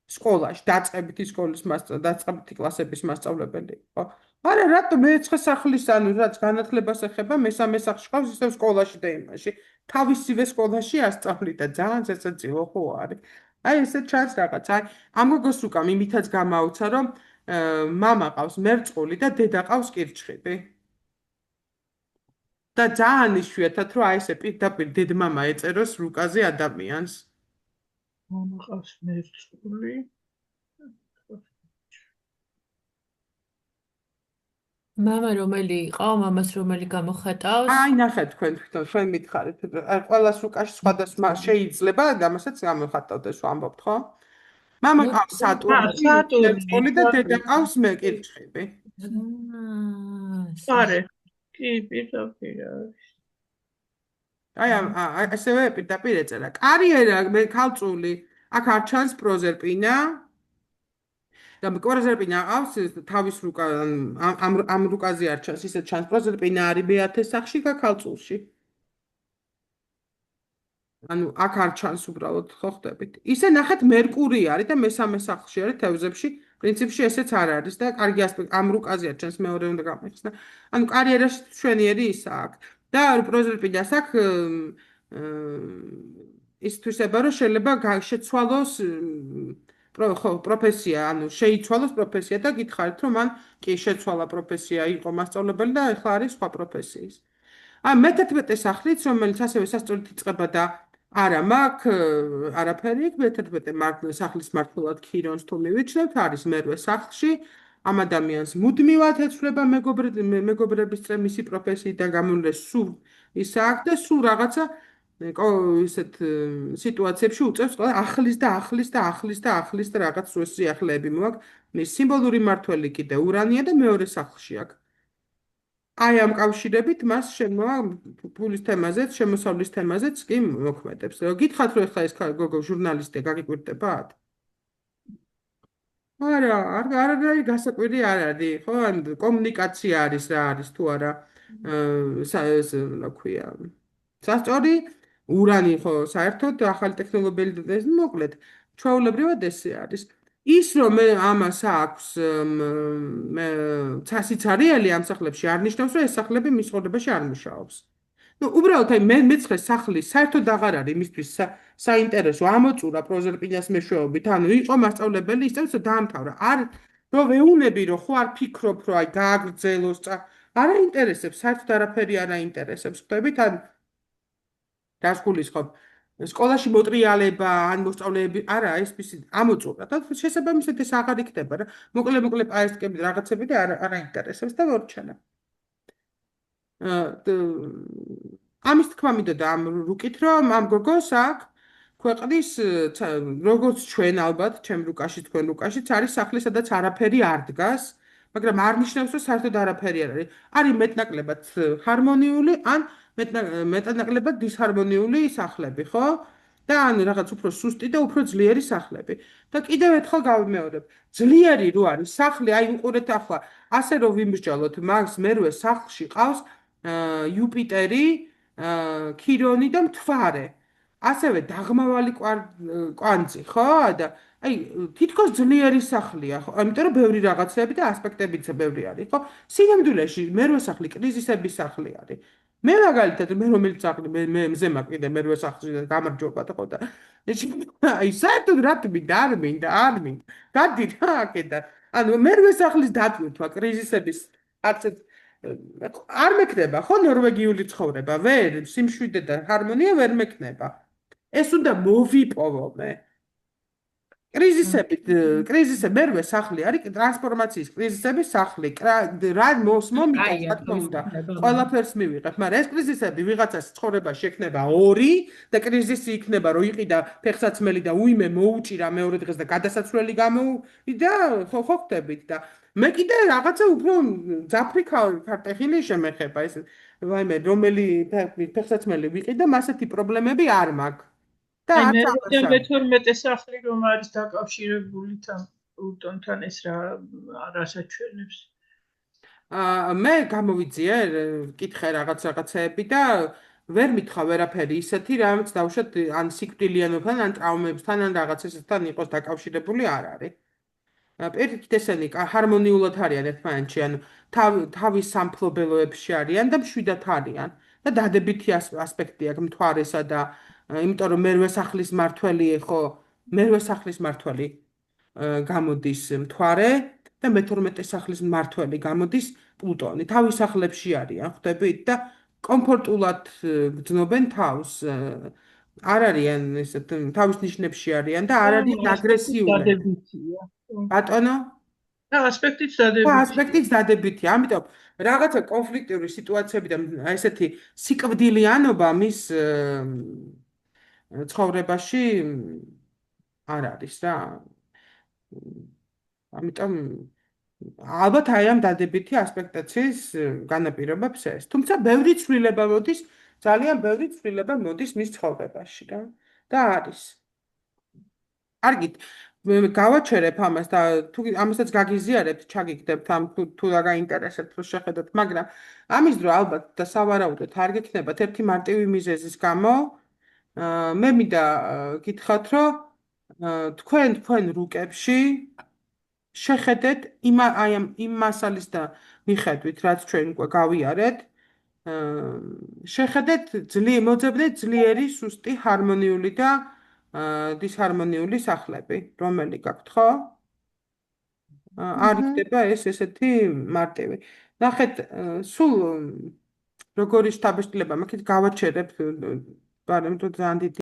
სკოლაში, დაწყებითი სკოლის დაწყებითი კლასების მასწავლებელი იყო. არა, რატომ მეცხრე სახლის, ანუ რაც განათლებას ეხება, მესამე სახლში ყავს ისევ სკოლაში და იმაში. თავისივე სკოლაში ასწავლიდა, ძალიან სასაცილო ხო არის. აი ესე ჩანს რაღაც. აი ამ გოგოს უკან იმითაც გამაუცა, რომ მამა ყავს მერწყული და დედა ყავს კირჩხიბი. და ძალიან იშვიათად, რომ აი ესე პირდაპირ დედმამა ეწეროს რუკაზე ადამიანს. მამა ყავს მერწყული. მამა რომელი იყო, მამას რომელი გამოხატავს? აი ნახეთ თქვენ თვითონ, ჩვენ მითხარით, ყველას რუკაში სხვადასხვა შეიძლება, ამასაც გამოხატავდეს, ვამბობთ, ხო? მამა ყავს სატურნი და დედა ყავს კირჩხიბი. არე, კი, პირდაპირ არის. აი ასევე პირდაპირ ეწერა. კარიერა მე ქალწული, აქ არ ჩანს პროზერპინა. და პროზერპინა ყავს თავის რუკა ამ რუკაზე არ ჩანს, ისე ჩანს პროზერპინა არის მეათე სახლში და ქალწულში. ანუ აქ არ ჩანს უბრალოდ, ხო ხვდებით. ისე ნახეთ მერკური არის და მესამე სახლში არის თევზებში. პრინციპში ესეც არ არის და კარგი ასპექტი ამ რუკაზე არ ჩანს, მეორე უნდა გამიხსნა. ანუ კარიერაში მშვენიერი ისა აქვს. და პროზერპინას აქვს ის თვისება, რომ შეიძლება შეცვალოს პროფესია, ანუ შეიცვალოს პროფესია და გითხარით, რომ მან კი შეცვალა პროფესია, იყო მასწავლებელი და ახლა არის სხვა პროფესიის. მე-11 სახლიც, რომელიც ასევე სასწორით იწყება და არა მაქვს არაფერი, მე-11 სახლის მმართველად ქირონს თუ მივიჩნევთ, არის მერვე სახლში. ამ ადამიანს მუდმივად ეცვლება მეგობრების წრე მისი პროფესიიდან გამოვლეს სულ ისა აქვს და სულ რაღაცა ისეთ სიტუაციებში უწევს ახლის და რაღაც სიახლეები მოაქვს. მის სიმბოლური მმართველი კიდე ურანია და მეორე სახლში აქვს. აი ამ კავშირებით მას ფულის თემაზეც, შემოსავლის თემაზეც კი მოქმედებს. გითხათ, რომ ეხლა ეს გოგო ჟურნალისტია, გაგიკვირდებათ? არა, არ გასაკვირი არ არის, ხო? ან კომუნიკაცია არის რა არის თუ არა. რა ქვია? სასწორი ურანი ხო, საერთოდ ახალი ტექნოლოგიები მოკლედ, ჩვეულებრივად ესე არის. ის რომ ამას აქვს ცასიცარიელი ამ სახლებში არ ნიშნავს, რომ ეს სახლები მის ცხოვრებაში არ მუშაობს. ну უბრალოდ აი მე-9 სახლის საერთოდ აღარ არის იმისთვის საინტერესო ამოწურა პროზერპინას მეშვეობით, ანუ იყო მასწავლებელი, ისევ დაამთავრა. არ რო ვეუნები, რომ ხო არ ფიქრობ, რომ აი გააგრძელოს არ აინტერესებს, საერთოდ არაფერი არ აინტერესებს, ხვდებით? ან დასგულისხმობ სკოლაში მოტრიალება, ან მოსწავლეები, არა, ეს მისი ამოწურა და შესაბამისად ეს აღარ იქნება რა. მოკლე პაესტკები რაღაცები და არ აინტერესებს და მორჩენა. ამის თქმა მინდოდა ამ რუკით, რომ ამ გოგოს აქვს ქვეყნის როგორც ჩვენ ალბათ, ჩემ რუკაში, თქვენ რუკაშიც არის სახლი, სადაც არაფერი არ დგას, მაგრამ არ ნიშნავს, რომ საერთოდ არაფერი არ არის. არის მეტნაკლებად ჰარმონიული, ან მეტნაკლებად დისჰარმონიული სახლები, ხო? და ან რაღაც უფრო სუსტი და უფრო ძლიერი სახლები. და კიდევ ერთხელ გავიმეორებ, ძლიერი რო არის სახლი, აი უყურეთ ახლა, ასე რომ ვიმსჯელოთ, მას მერვე სახლში ყავს იუპიტერი, ქირონი და მთვარე. ასევე დაღმავალი კვანძი, ხო? და აი თითქოს ძლიერი სახლია, ხო? ამიტომ რომ ბევრი რაღაცები და ასპექტებიც ბევრი არის, ხო? სინამდვილეში მერვე სახლი კრიზისების სახლი არის. მე მაგალითად მე რომელიც სახლი მე მზემა კიდე მერვე სახლში გამარჯობა და ხო და აი საერთოდ რა მინდა არ მინდა გადი რა აქედან ანუ მერვე სახლის დატვირთვა კრიზისების არც არ მექნება ხო ნორვეგიული ცხოვრება ვერ სიმშვიდე და ჰარმონია ვერ მექნება ეს უნდა მოვიპოვო მე კრიზისები მერვე სახლი არის ტრანსფორმაციის კრიზისების სახლი რა მომიდა რა თქმა უნდა ყველაფერს მივიღებ მაგრამ ეს კრიზისები ვიღაცას ცხოვრებაში ექნება ორი და კრიზისი იქნება რომ იყიდა ფეხსაცმელი და უიმე მოუჭირა მეორე დღეს და გადასაცვლელი გამოვიდა ხო ხდებით და მე კიდე რაღაცა უფრო ძაფრი ქარტეხილი შემეხება ეს ვაიმე რომელი ფეხსაცმელი ვიყიდა მასეთი პრობლემები არ მაქვს და მე-12 სახლი რომ არის დაკავშირებული თან პლუტონთან ეს რასაც მე გამოვიძიე კითხე რაღაცეები და ვერ მითხრა ვერაფერი ისეთი რამაც დავუშვათ ან სიკვდილიანობთან ან ტრავმებთან ან რაღაცასთან იყოს დაკავშირებული არ არის პირიქით ესენი ჰარმონიულად არიან ერთმანეთში ან თავის სამფლობელოებში არიან და მშვიდად არიან და დადებითი ასპექტი აქვს მთვარესა და იმიტომ რომ მერვე სახლის მართველი ხო მერვე სახლის მართველი გამოდის მთვარე და მე-12 სახლის მართველი გამოდის პლუტონი თავის სახლებში არიან ხვდებით და კომფორტულად გრძნობენ თავს არ არიან ესეთ თავის ნიშნებში არიან და არ არიან აგრესიული ბატონო ასპექტიც დადებითია ამიტომ რაღაცა კონფლიქტური სიტუაციები და ესეთი სიკვდილიანობა მის ცხოვრებაში არ არის რა ამიტომ ალბათ აი ამ დადებითი ასპექტაციის განაპირობებს ეს თუმცა ბევრი ცვლილება მოდის ძალიან ბევრი ცვლილება მოდის მის ცხოვრებაში რა და არის კარგით გავაჩერებ ამას და თუ ამასაც გაგიზიარებთ ჩაგიგდებთ ამ თუ რა გაინტერესებთ თუ შეხედოთ მაგრამ ამის დრო ალბათ და სავარაუდოდ არ გექნებათ ერთი მარტივი მიზეზის გამო მე მინდა გითხრათ რომ თქვენ რუკებში შეხედეთ იმ მასალის და მიხედვით რაც ჩვენ უკვე გავიარეთ შეხედეთ მოძებნეთ ძლიერი სუსტი ჰარმონიული და დისჰარმონიული სახლები რომელი გაქვთ ხო არ იქნება ეს ესეთი მარტივი ნახეთ სულ როგორი შთაბეჭდილება მაქვს გავაჩერებ მაგრამ თუ ძალიან დიდი